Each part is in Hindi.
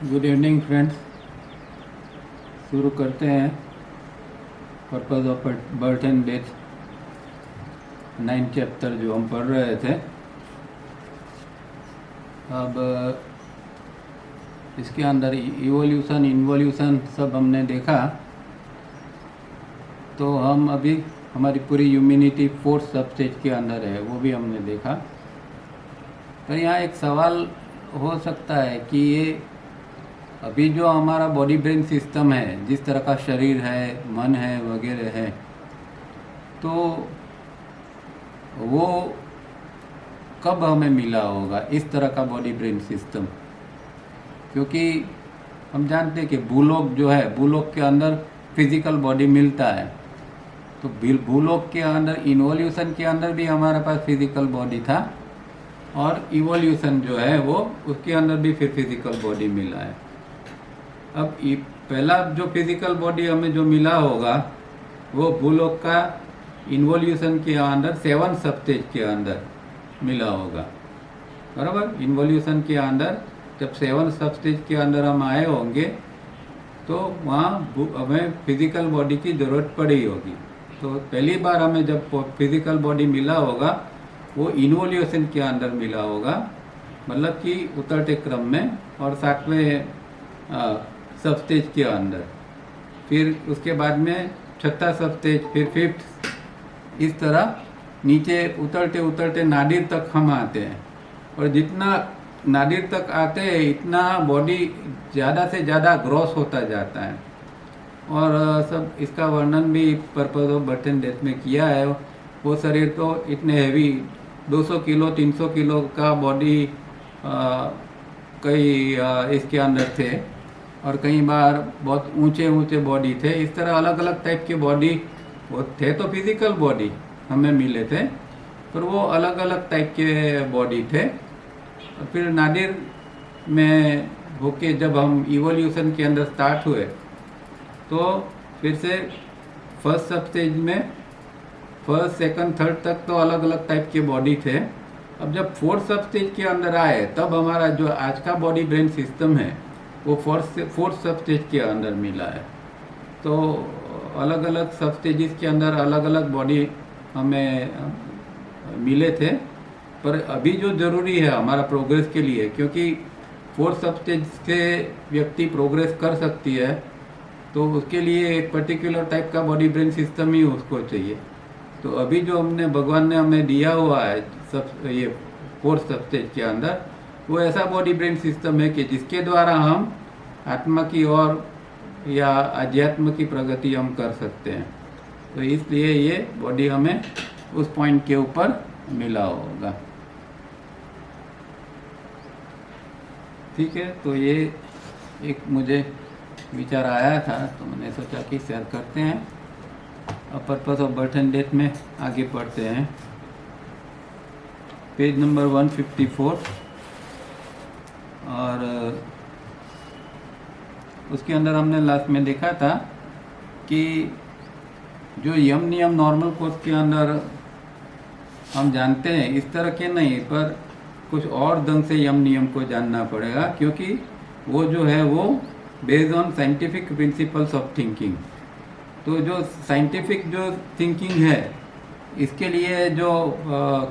Good evening friends. शुरू करते हैं purpose of birth and death 9 chapter जो हम पढ़ रहे थे। अब इसके अंदर इवोल्यूशन इन्वोल्यूशन सब हमने देखा, तो हम अभी हमारी पूरी ह्यूमैनिटी 4th सब स्टेज के अंदर है, वो भी हमने देखा। तो यहाँ एक सवाल हो सकता है कि ये अभी जो हमारा बॉडी ब्रेन सिस्टम है, जिस तरह का शरीर है, मन है वगैरह है, तो वो कब हमें मिला होगा इस तरह का बॉडी ब्रेन सिस्टम। क्योंकि हम जानते हैं कि भूलोक जो है, भूलोक के अंदर फिजिकल बॉडी मिलता है, तो भूलोक के अंदर इन्वोल्यूशन के अंदर भी हमारे पास फिजिकल बॉडी था, और इवोल्यूशन जो है वो उसके अंदर भी फिर फिजिकल बॉडी मिला है। अब पहला जो फिजिकल बॉडी हमें जो मिला होगा वो भूलोक का इन्वोल्यूशन के अंदर 7 सब स्टेज के अंदर मिला होगा, बराबर। इन्वोल्यूशन के अंदर जब 7 सब स्टेज के अंदर हम आए होंगे तो वहाँ हमें फिजिकल बॉडी की ज़रूरत पड़ी होगी। तो पहली बार हमें जब फिजिकल बॉडी मिला होगा वो इन्वोल्यूशन के अंदर मिला होगा, मतलब कि उतरते क्रम में, और 7वें सब स्टेज के अंदर। फिर उसके बाद में 6था सब स्टेज, फिर 5th, इस तरह नीचे उतरते उतरते नादिर तक हम आते हैं। और जितना नादिर तक आते हैं इतना बॉडी ज़्यादा से ज़्यादा ग्रॉस होता जाता है। और सब इसका वर्णन भी purpose of birth and death में किया है। वो शरीर तो इतने हैवी 200 किलो 300 किलो का बॉडी कई इसके अंदर थे, और कई बार बहुत ऊंचे ऊंचे बॉडी थे। इस तरह अलग अलग टाइप के बॉडी वो थे, तो फिजिकल बॉडी हमें मिले थे, पर वो अलग अलग टाइप के बॉडी थे। और फिर नादिर में होके जब हम इवोल्यूशन के अंदर स्टार्ट हुए तो फिर से फर्स्ट सब स्टेज में 1st, 2nd, 3rd तक तो अलग अलग टाइप के बॉडी थे। अब जब 4th सब स्टेज के अंदर आए तब हमारा जो आज का बॉडी ब्रेन सिस्टम है वो 4th सब स्टेज के अंदर मिला है। तो अलग अलग सब स्टेजेस के अंदर अलग अलग बॉडी हमें मिले थे। पर अभी जो ज़रूरी है हमारा प्रोग्रेस के लिए, क्योंकि 4th सब स्टेज से व्यक्ति प्रोग्रेस कर सकती है, तो उसके लिए एक पर्टिकुलर टाइप का बॉडी ब्रेन सिस्टम ही उसको चाहिए। तो अभी जो भगवान ने हमें दिया हुआ है सब ये 4th सब स्टेज के अंदर, वो ऐसा बॉडी ब्रेन सिस्टम है कि जिसके द्वारा हम आत्मा की ओर या अध्यात्म की प्रगति हम कर सकते हैं। तो इसलिए ये बॉडी हमें उस पॉइंट के ऊपर मिला होगा। ठीक है, तो ये एक मुझे विचार आया था, तो मैंने सोचा कि शेयर करते हैं। अब purpose of birth and death में आगे पढ़ते हैं। पेज नंबर 154, और उसके अंदर हमने लास्ट में देखा था कि जो यम नियम नॉर्मल कोर्स के अंदर हम जानते हैं इस तरह के नहीं, पर कुछ और ढंग से यम नियम को जानना पड़ेगा, क्योंकि वो जो है वो based on scientific principles of thinking. तो जो साइंटिफिक जो थिंकिंग है, इसके लिए जो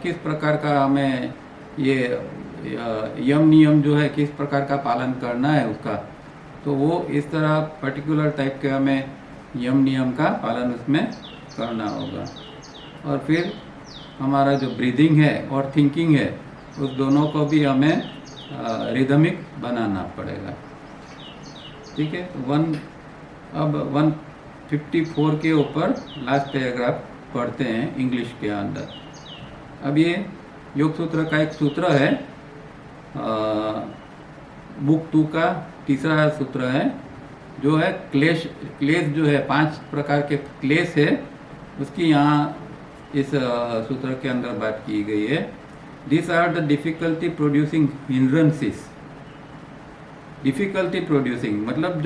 किस प्रकार का हमें ये यम नियम जो है किस प्रकार का पालन करना है उसका, तो वो इस तरह पर्टिकुलर टाइप के हमें यम नियम का पालन उसमें करना होगा। और फिर हमारा जो ब्रीदिंग है और थिंकिंग है, उस दोनों को भी हमें रिदमिक बनाना पड़ेगा। ठीक है, अब 154 के ऊपर लास्ट पैराग्राफ पढ़ते हैं इंग्लिश के अंदर। अब ये योग सूत्र का एक सूत्र है, बुक 2 का तीसरा सूत्र है, जो है क्लेश जो है 5 प्रकार के क्लेश है, उसकी यहाँ इस सूत्र के अंदर बात की गई है। This are the difficulty producing hindrances. Difficulty producing मतलब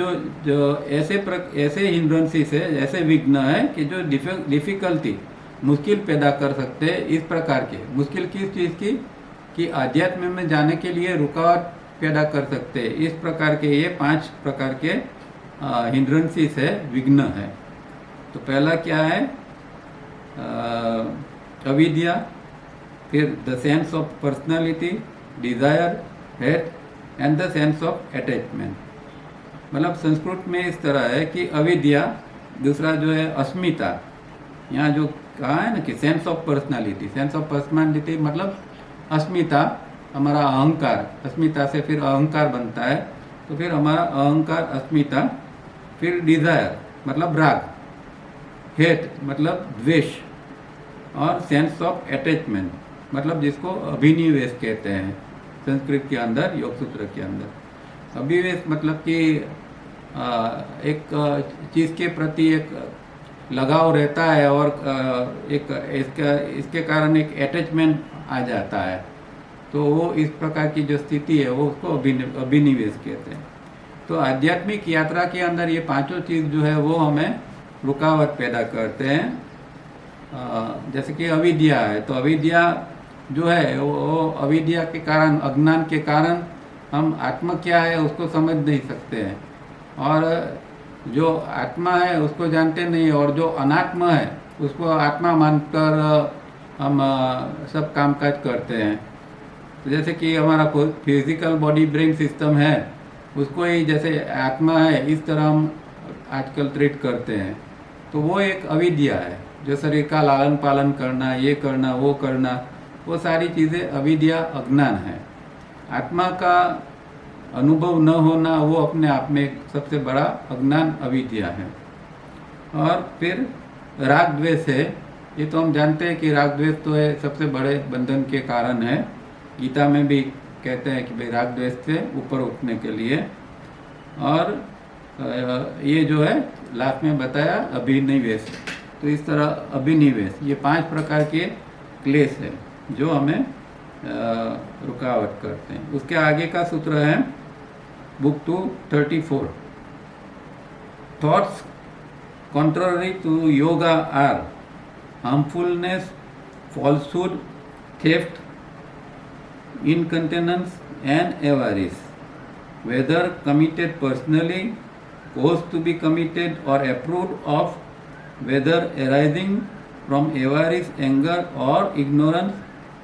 जो ऐसे हिंड्रेंसेस है, ऐसे विघ्न है कि जो डिफिकल्टी मुश्किल पैदा कर सकते हैं। इस प्रकार के मुश्किल किस चीज़ की, कि आध्यात्म में जाने के लिए रुकावट पैदा कर सकते हैं। इस प्रकार के ये 5 प्रकार के हिंड्रेंसेस है, विघ्न है। तो पहला क्या है? अविद्या, फिर the sense of personality, desire, hate and the sense of attachment. मतलब संस्कृत में इस तरह है कि अविद्या, दूसरा जो है अस्मिता, यहाँ जो कहा है ना कि sense of personality, sense of personality मतलब अस्मिता, हमारा अहंकार, अस्मिता से फिर अहंकार बनता है, तो फिर हमारा अहंकार, अस्मिता, फिर डिजायर मतलब राग, हेट मतलब द्वेष, और सेंस ऑफ अटैचमेंट मतलब जिसको अभिनिवेश कहते हैं संस्कृत के अंदर, योग सूत्र के अंदर। अभिनिवेश मतलब कि एक चीज़ के प्रति एक लगाव रहता है और एक इसके कारण एक अटैचमेंट आ जाता है, तो वो इस प्रकार की जो स्थिति है वो उसको अभिनिवेश कहते हैं। तो आध्यात्मिक यात्रा के अंदर ये पांचों चीज़ जो है वो हमें रुकावट पैदा करते हैं। जैसे कि अविद्या है, तो अविद्या जो है वो अविद्या के कारण, अज्ञान के कारण हम आत्मा क्या है उसको समझ नहीं सकते हैं, और जो आत्मा है उसको जानते नहीं, और जो अनात्मा है उसको आत्मा मानकर हम सब कामकाज करते हैं। तो जैसे कि हमारा फिजिकल बॉडी ब्रेन सिस्टम है, उसको ही जैसे आत्मा है इस तरह हम आजकल ट्रीट करते हैं। तो वो एक अविद्या है, जो शरीर का लालन पालन करना, ये करना, वो करना, वो सारी चीज़ें अविद्या, अज्ञान है। आत्मा का अनुभव न होना वो अपने आप में सबसे बड़ा अज्ञान, अविद्या है। और फिर राग द्वेष है, ये तो हम जानते हैं कि राग द्वेष तो है सबसे बड़े बंधन के कारण है। गीता में भी कहते हैं कि भाई राग द्वेष से ऊपर उठने के लिए। और ये जो है लास्ट में बताया अभिनिवेश। तो इस तरह अभिनिवेश, ये 5 प्रकार के क्लेश है जो हमें रुकावट करते हैं। उसके आगे का सूत्र है book 234। Thoughts contrary to yoga are harmfulness, falsehood, theft, incontinence and avarice, whether committed personally, caused to be committed or approved of, whether arising from avarice, anger or ignorance,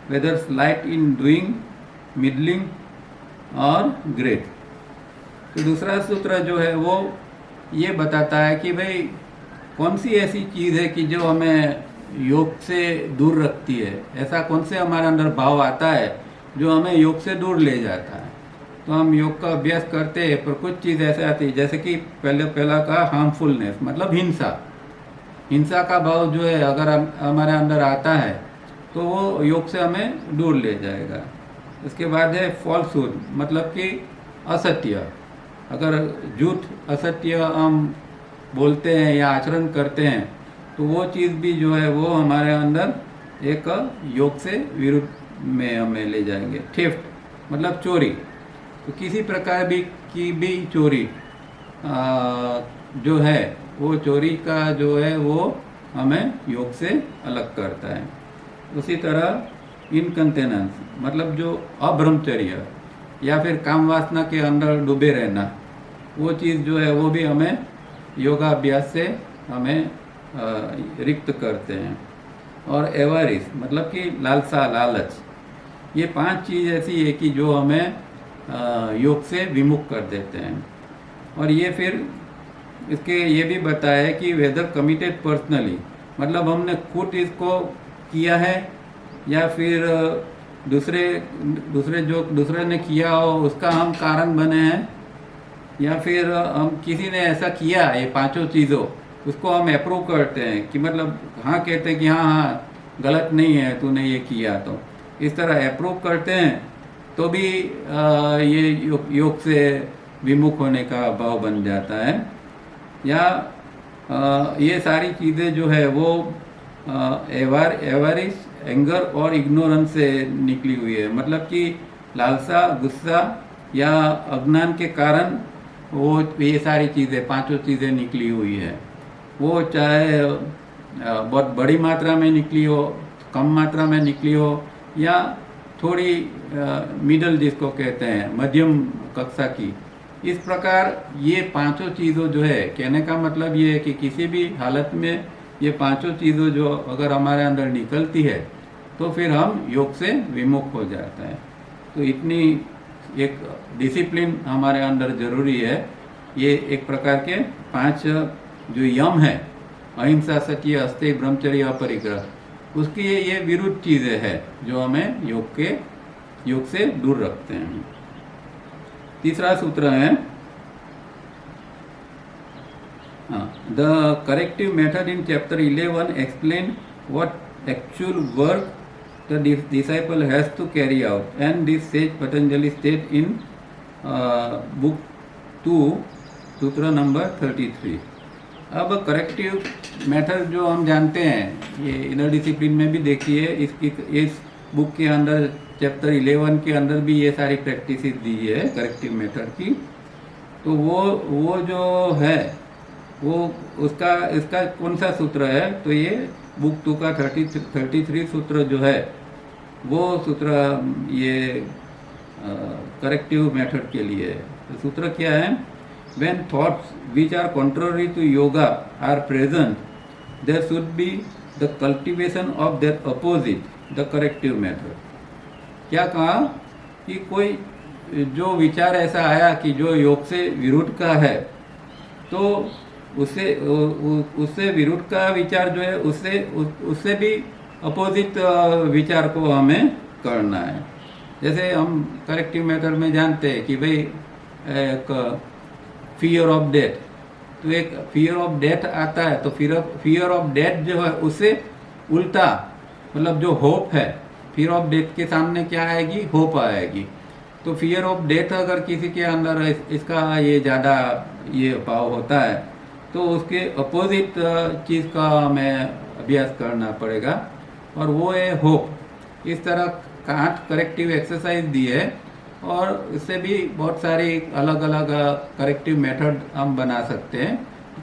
whether slight in doing, middling or great। तो दूसरा सूत्र जो है वो ये बताता है कि भाई कौन सी ऐसी चीज़ है कि जो हमें योग से दूर रखती है, ऐसा कौन से हमारे अंदर भाव आता है जो हमें योग से दूर ले जाता है। तो हम योग का अभ्यास करते हैं, पर कुछ चीज़ ऐसे आती है, जैसे कि पहला का हार्मफुलनेस मतलब हिंसा का भाव जो है अगर हमारे अंदर आता है तो वो योग से हमें दूर ले जाएगा। इसके बाद है फॉल्सहुड मतलब कि असत्य, अगर झूठ असत्य हम बोलते हैं या आचरण करते हैं तो वो चीज़ भी जो है वो हमारे अंदर एक योग से विरुद्ध में हमें ले जाएंगे। थेफ्ट मतलब चोरी, तो किसी प्रकार की भी चोरी जो है वो चोरी का जो है वो हमें योग से अलग करता है। उसी तरह इनकंटेनेंस मतलब जो अब्रह्मचर्य या फिर काम वासना के अंदर डूबे रहना, वो चीज़ जो है वो भी हमें योगाभ्यास से हमें रिक्त करते हैं। और एवारिस मतलब कि लालसा, लालच, ये 5 चीज़ ऐसी है कि जो हमें योग से विमुख कर देते हैं। और ये फिर इसके ये भी बताया कि वेदर कमिटेड पर्सनली मतलब हमने खुद इसको किया है या फिर दूसरे ने किया हो उसका हम कारण बने हैं, या फिर हम किसी ने ऐसा किया ये 5 चीज़ों उसको हम अप्रूव करते हैं कि मतलब हाँ कहते हैं कि हाँ गलत नहीं है तूने ये किया, तो इस तरह अप्रूव करते हैं तो भी ये योग से विमुख होने का भाव बन जाता है। या ये सारी चीज़ें जो है वो एवारिस, एंगर और इग्नोरेंस से निकली हुई है, मतलब कि लालसा, गुस्सा या अज्ञान के कारण वो ये सारी चीज़ें 5 चीज़ें निकली हुई है। वो चाहे बहुत बड़ी मात्रा में निकली हो, कम मात्रा में निकली हो, या थोड़ी मिडल जिसको कहते हैं मध्यम कक्षा की। इस प्रकार ये पांचों चीज़ों जो है, कहने का मतलब ये है कि किसी भी हालत में ये पांचों चीज़ों जो अगर हमारे अंदर निकलती है तो फिर हम योग से विमुख हो जाते हैं। तो इतनी एक डिसिप्लिन हमारे अंदर जरूरी है। ये एक प्रकार के 5 जो यम है, अहिंसा, सत्य, अस्तेय, ब्रह्मचर्य, अपरिग्रह, उसकी ये विरुद्ध चीज़ें हैं जो हमें योग से दूर रखते हैं। तीसरा सूत्र है the corrective method in chapter 11 explain what actual work the disciple has to carry out and this says Patanjali state in book 2 sutra number 33। अब करेक्टिव मेथड जो हम जानते हैं, ये इनर डिसिप्लिन में भी देखिए, इस बुक के अंदर चैप्टर 11 के अंदर भी ये सारी प्रैक्टिस दी है करेक्टिव मेथड की। तो वो जो है वो इसका कौन सा सूत्र है, तो ये बुक 2 का 33 सूत्र जो है वो सूत्र ये करेक्टिव मेथड के लिए है। तो सूत्र क्या है? When thoughts which are contrary to yoga are present, there should be the cultivation of their opposite, the corrective method. क्या कहा कि कोई जो विचार ऐसा आया कि जो योग से विरुद्ध का है, तो उससे विरुद्ध का विचार जो है उससे भी अपोजिट विचार को हमें करना है। जैसे हम करेक्टिव मेथड में जानते हैं कि भाई एक फियर ऑफ डेथ, तो एक फियर ऑफ डेथ आता है, तो फियर ऑफ डेथ जो है उससे उल्टा, मतलब जो होप है, फियर ऑफ डेथ के सामने क्या आएगी? होप आएगी। तो फियर ऑफ डेथ अगर किसी के अंदर इसका ये ज़्यादा ये भाव होता है तो उसके अपोजिट चीज़ का हमें अभ्यास करना पड़ेगा, और वो है होप। इस तरह 8 करेक्टिव एक्सरसाइज दी है, और इससे भी बहुत सारी अलग अलग करेक्टिव मेथड हम बना सकते हैं।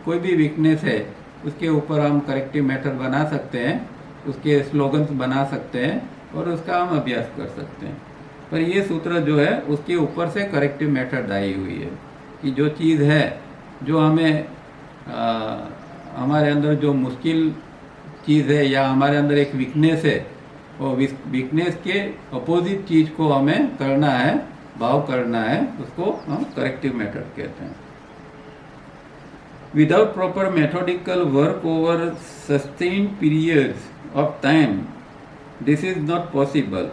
कोई भी वीकनेस है उसके ऊपर हम करेक्टिव मेथड बना सकते हैं, उसके स्लोगन्स बना सकते हैं और उसका हम अभ्यास कर सकते हैं। पर ये सूत्र जो है उसके ऊपर से करेक्टिव मेथड आई हुई है कि जो चीज़ है, जो हमें हमारे अंदर जो मुश्किल चीज़ है या हमारे अंदर एक वीकनेस है, वो वीकनेस के अपोजिट चीज़ को हमें करना है, भाव करना है, उसको हम करेक्टिव मेथड कहते हैं। Without proper methodical work over sustained periods of time this is not possible.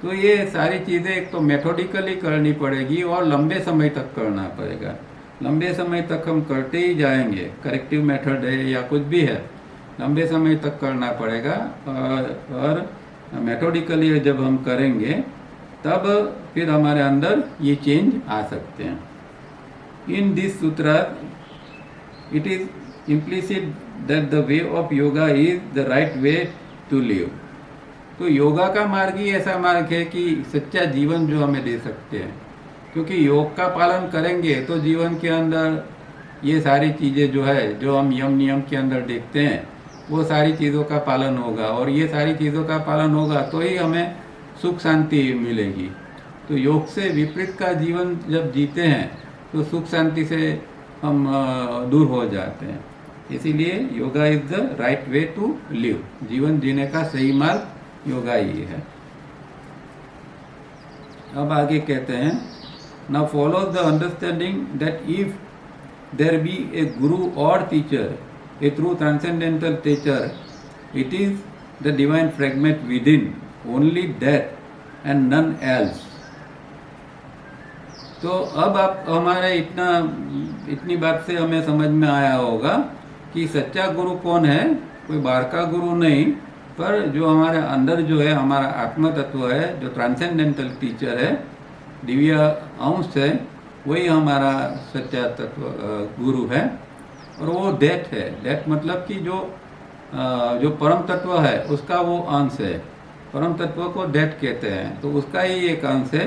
तो ये सारी चीज़ें एक तो मेथोडिकली करनी पड़ेगी और लंबे समय तक करना पड़ेगा। लंबे समय तक हम करते ही जाएंगे, करेक्टिव मेथड है या कुछ भी है, लंबे समय तक करना पड़ेगा। और मेथोडिकली जब हम करेंगे तब फिर हमारे अंदर ये चेंज आ सकते हैं। In this sutra it is implicit that the way of yoga is the right way to live. तो योगा का मार्ग ही ऐसा मार्ग है कि सच्चा जीवन जो हमें दे सकते हैं, क्योंकि योग का पालन करेंगे तो जीवन के अंदर ये सारी चीज़ें जो है, जो हम यम नियम के अंदर देखते हैं, वो सारी चीज़ों का पालन होगा, और ये सारी चीज़ों का पालन होगा तो ही हमें सुख शांति मिलेगी। तो योग से विपरीत का जीवन जब जीते हैं तो सुख शांति से हम दूर हो जाते हैं। इसीलिए yoga is the right way to live, जीवन जीने का सही मार्ग योगा ही है। अब आगे कहते हैं, now follow the understanding that if there be a guru or teacher, a true transcendental teacher, it is the divine fragment within, only that and none else. तो अब आप हमारे इतनी बात से हमें समझ में आया होगा कि सच्चा गुरु कौन है। कोई बाहर का गुरु नहीं, पर जो हमारे अंदर जो है, हमारा आत्म तत्व है, जो ट्रांसेंडेंटल टीचर है, दिव्य अंश है, वही हमारा सच्चा तत्व गुरु है। और वो दैट है, दैट मतलब कि जो परम तत्व है उसका वो अंश है। परम तत्व को दैट कहते हैं, तो उसका ही एक अंश है,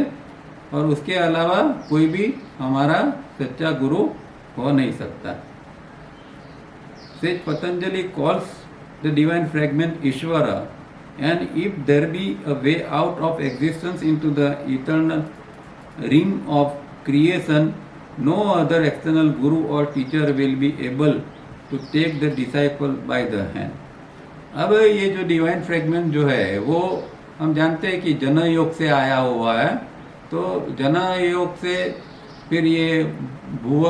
और उसके अलावा कोई भी हमारा सच्चा गुरु हो नहीं सकता। Says Patanjali calls the divine fragment Ishwar, And if there be a way out of existence into the eternal ring of creation, no other external guru or teacher will be able to take the disciple by the hand. अब ये जो डिवाइन फ्रेगमेंट जो है वो हम जानते हैं कि जन योग से आया हुआ है। तो जन योग से फिर ये भुव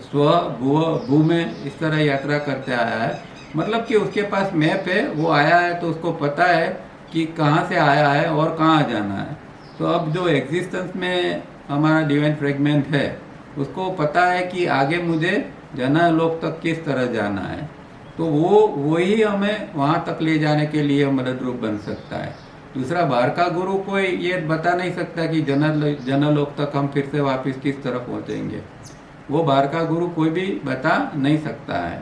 स्व भुव भू में इस तरह यात्रा करते आया है। मतलब कि उसके पास मैप है, वो आया है तो उसको पता है कि कहाँ से आया है और कहाँ जाना है। तो अब जो एग्जिस्टेंस में हमारा डिवाइन फ्रेगमेंट है उसको पता है कि आगे मुझे जना लोक तक किस तरह जाना है। तो वही हमें वहाँ तक ले जाने के लिए मदद रूप बन सकता है। दूसरा बाहर का गुरु कोई ये बता नहीं सकता कि जनलोक तक हम फिर से वापस किस तरह पहुँचेंगे। वो बाहर का गुरु कोई भी बता नहीं सकता है।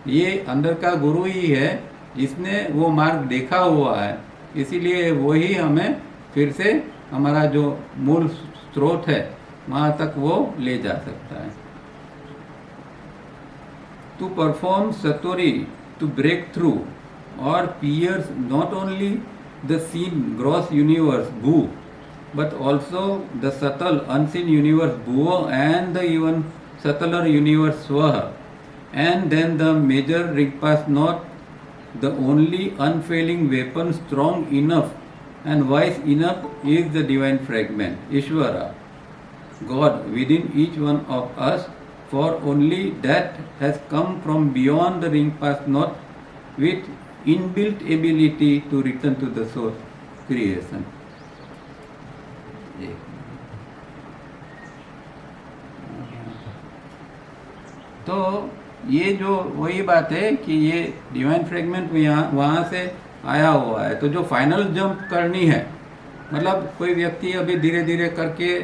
ये अंदर का गुरु ही है जिसने वो मार्ग देखा हुआ है, इसीलिए वही हमें फिर से हमारा जो मूल स्रोत है वहाँ तक वो ले जा सकता है। To perform satori, to break through or pierce not only the seen gross universe bhu, but also the subtle unseen universe bhuva and the even subtler universe swaha, and then the major rigpas not the only unfailing weapon strong enough and wise enough is the divine fragment, Ishvara, God within each one of us. For only that has come from beyond the ring pass knot with inbuilt ability to return to the source creation. तो ये जो वही बात है कि ये डिवाइन फ्रेगमेंट वहाँ से आया हुआ है। तो जो फाइनल जंप करनी है, मतलब कोई व्यक्ति अभी धीरे धीरे करके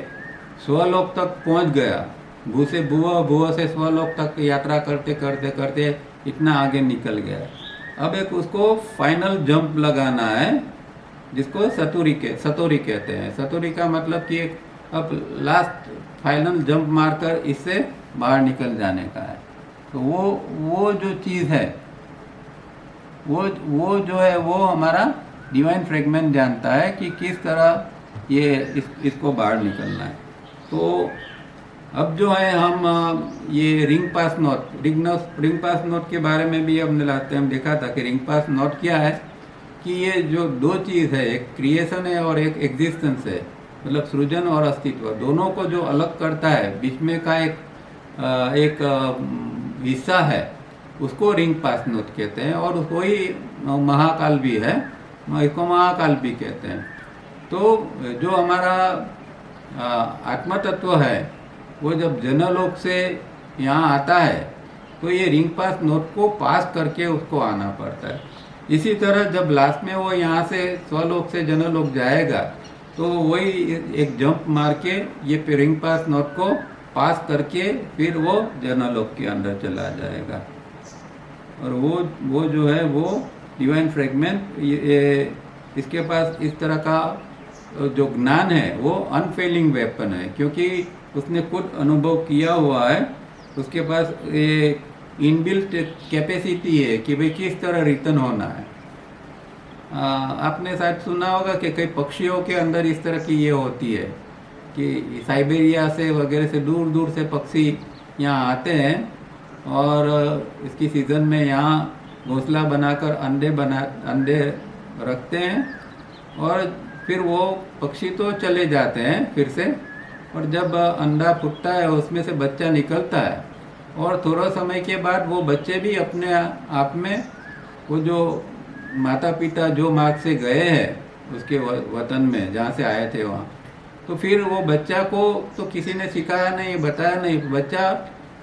स्वलोक तक पहुँच गया, भू से भुव से स्वलोक तक यात्रा करते करते करते इतना आगे निकल गया। अब एक उसको फाइनल जंप लगाना है जिसको सतोरी कहते हैं। सतोरी का मतलब कि अब लास्ट फाइनल जंप मारकर इससे बाहर निकल जाने का है। तो वो जो चीज़ है वो जो है वो हमारा डिवाइन फ्रेगमेंट जानता है कि किस तरह ये इसको बाहर निकलना है। तो अब जो है हम ये रिंग पास नोट के बारे में भी हमने लास्ट टाइम देखा था कि रिंग पास नोट क्या है कि ये जो दो चीज़ है, एक क्रिएशन है और एक एग्जिस्टेंस है, मतलब सृजन और अस्तित्व, दोनों को जो अलग करता है, बीच में का एक हिस्सा है, उसको रिंग पास नोट कहते हैं। और वही महाकाल भी है, इसको महाकाल भी कहते हैं। तो जो हमारा आत्म तत्व है वो जब जनलोक से यहाँ आता है तो ये रिंग पास नोट को पास करके उसको आना पड़ता है। इसी तरह जब लास्ट में वो यहाँ से स्वलोक से जनलोक जाएगा तो वही एक जंप मार के ये रिंग पास नोट को पास करके फिर वो जनलोक के अंदर चला जाएगा। और वो जो है वो डिवाइन फ्रेगमेंट, इसके पास इस तरह का जो ज्ञान है वो अनफेलिंग वेपन है, क्योंकि उसने खुद अनुभव किया हुआ है। उसके पास ये इनबिल्ट कैपेसिटी है कि भाई किस तरह रिटर्न होना है। आपने शायद सुना होगा कि कई पक्षियों के अंदर इस तरह की ये होती है कि साइबेरिया से वगैरह से दूर दूर से पक्षी यहाँ आते हैं और इसकी सीज़न में यहाँ घोंसला बनाकर अंडे रखते हैं और फिर वो पक्षी तो चले जाते हैं फिर से, और जब अंडा फूटता है उसमें से बच्चा निकलता है और थोड़ा समय के बाद वो बच्चे भी अपने आप में वो जो माता पिता जो मार्ग से गए हैं उसके वतन में जहाँ से आए थे वहाँ, तो फिर वो बच्चा को तो किसी ने सिखाया नहीं, बताया नहीं, बच्चा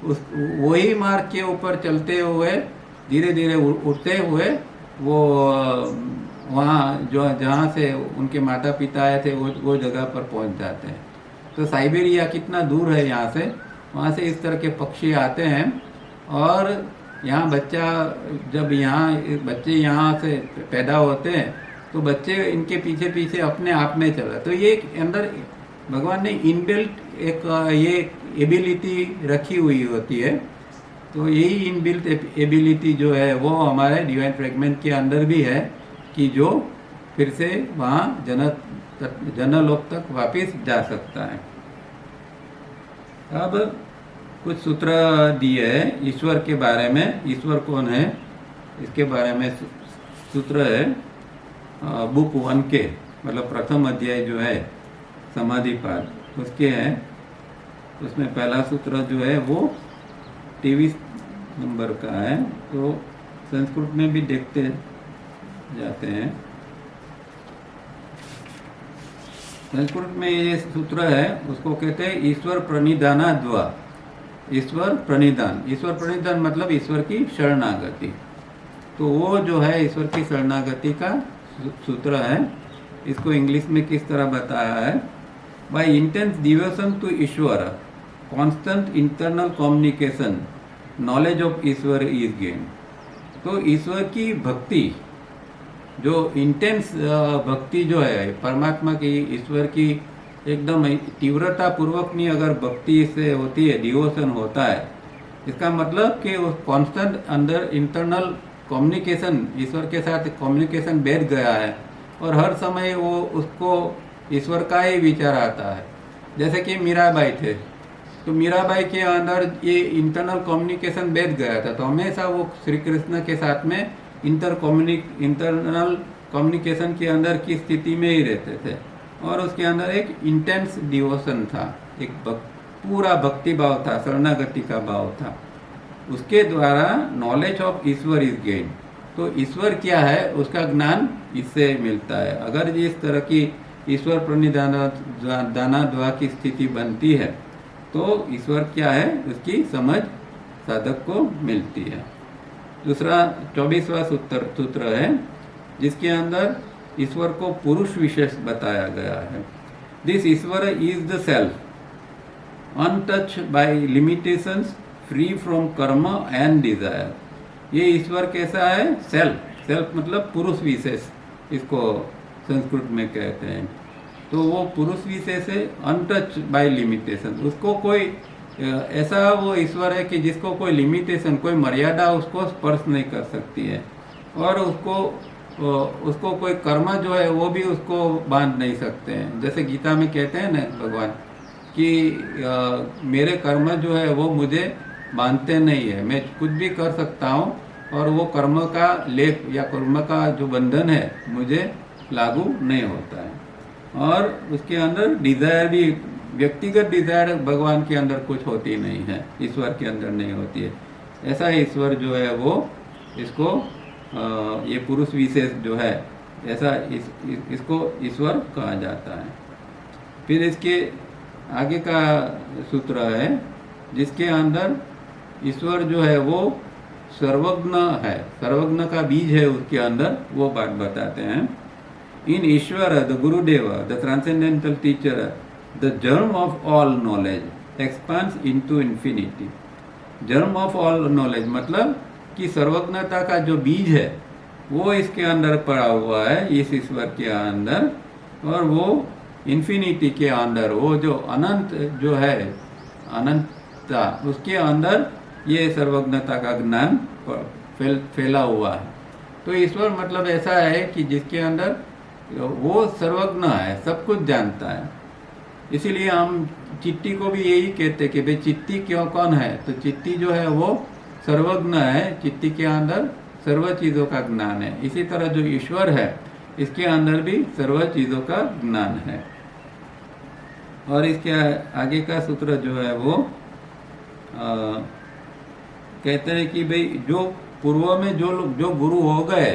वही मार्ग के ऊपर चलते हुए धीरे धीरे उठते हुए वो वहाँ जो जहाँ से उनके माता पिता आए थे वो जगह पर पहुँच जाते हैं। तो साइबेरिया कितना दूर है यहाँ से, वहाँ से इस तरह के पक्षी आते हैं और यहाँ बच्चा जब बच्चे यहाँ से पैदा होते हैं तो बच्चे इनके पीछे पीछे अपने आप में चला। तो ये अंदर भगवान ने इनबिल्ट एक ये एबिलिटी रखी हुई होती है। तो यही इनबिल्ट एबिलिटी जो है वो हमारे डिवाइन फ्रेगमेंट के अंदर भी है कि जो फिर से वहाँ जनलोक तक वापस जा सकता है। अब कुछ सूत्र दिए हैं ईश्वर के बारे में। ईश्वर कौन है इसके बारे में सूत्र है बुक 1 के, मतलब प्रथम अध्याय जो है समाधि पाठ उसके हैं। उसमें पहला सूत्र जो है वो 23 नंबर का है, तो संस्कृत में भी देखते जाते हैं। संस्कृत में ये सूत्र है, उसको कहते हैं ईश्वर प्रणिधानाद्वा। ईश्वर प्रणिधान, ईश्वर प्रणिधान मतलब ईश्वर की शरणागति। तो वो जो है ईश्वर की शरणागति का सूत्र है। इसको इंग्लिश में किस तरह बताया है, by intense devotion to Ishwar, constant internal communication, knowledge of Ishwar is gain. तो ईश्वर की भक्ति, जो इंटेंस भक्ति जो है परमात्मा की, ईश्वर की एकदम तीव्रता पूर्वक नहीं अगर भक्ति से होती है, डिवोशन होता है, इसका मतलब कि उस कांस्टेंट अंदर इंटरनल कम्युनिकेशन, ईश्वर के साथ कम्युनिकेशन बैठ गया है और हर समय वो उसको ईश्वर का ही विचार आता है। जैसे कि मीराबाई थे, तो मीराबाई के अंदर ये इंटरनल कम्युनिकेशन बैठ गया था, तो हमेशा वो श्री कृष्ण के साथ में इंटरनल कम्युनिकेशन के अंदर की स्थिति में ही रहते थे और उसके अंदर एक इंटेंस डिवोशन था, एक पूरा भक्ति भाव था, शरणागति का भाव था। उसके द्वारा knowledge of Ishwar is gain. तो ईश्वर क्या है उसका ज्ञान इससे मिलता है। अगर इस तरह की ईश्वर प्रणिधानाद्वा की स्थिति बनती है तो ईश्वर क्या है उसकी समझ साधक को मिलती है। दूसरा 24वां सूत्र है जिसके अंदर ईश्वर को पुरुष विशेष बताया गया है। This Ishwar is the self, untouch by limitations, free from karma and desire. ये ईश्वर कैसा है, सेल्फ, सेल्फ मतलब पुरुष विशेष, इसको संस्कृत में कहते हैं। तो वो पुरुष विशेष है, अनटच बाय लिमिटेशन, उसको कोई ऐसा वो ईश्वर है कि जिसको कोई लिमिटेशन, कोई मर्यादा उसको स्पर्श नहीं कर सकती है और उसको कोई कर्म जो है वो भी उसको बांध नहीं सकते हैं। जैसे गीता में कहते हैं ना भगवान कि मेरे कर्म जो है वो मुझे बांधते नहीं है, मैं कुछ भी कर सकता हूँ और वो कर्म का लेप या कर्म का जो बंधन है मुझे लागू नहीं होता है। और उसके अंदर डिजायर भी, व्यक्तिगत डिजायर भगवान के अंदर कुछ होती नहीं है, ईश्वर के अंदर नहीं होती है। ऐसा ईश्वर जो है वो इसको ये पुरुष विशेष जो है ऐसा इसको ईश्वर कहा जाता है। फिर इसके आगे का सूत्र है जिसके अंदर ईश्वर जो है वो सर्वज्ञ है, सर्वज्ञ का बीज है उसके अंदर, वो बात बताते हैं। इन ईश्वर the Gurudev the transcendental teacher the germ of all knowledge expands into infinity. Germ of all knowledge मतलब कि सर्वज्ञता का जो बीज है वो इसके अंदर पड़ा हुआ है, इस ईश्वर के अंदर, और वो इन्फिनिटी के अंदर, वो जो अनंत जो है, अनंतता, उसके अंदर ये सर्वज्ञता का ज्ञान फैला हुआ है। तो ईश्वर मतलब ऐसा है कि जिसके अंदर वो सर्वज्ञ है, सब कुछ जानता है। इसीलिए हम चिट्टी को भी यही कहते हैं कि भाई चिट्टी क्यों कौन है, तो चिट्टी जो है वो सर्वज्ञ है, चिट्टी के अंदर सर्व चीज़ों का ज्ञान है। इसी तरह जो ईश्वर है इसके अंदर भी सर्व चीज़ों का ज्ञान है। और इसके आगे का सूत्र जो है वो कहते हैं कि भाई जो पूर्व में जो गुरु हो गए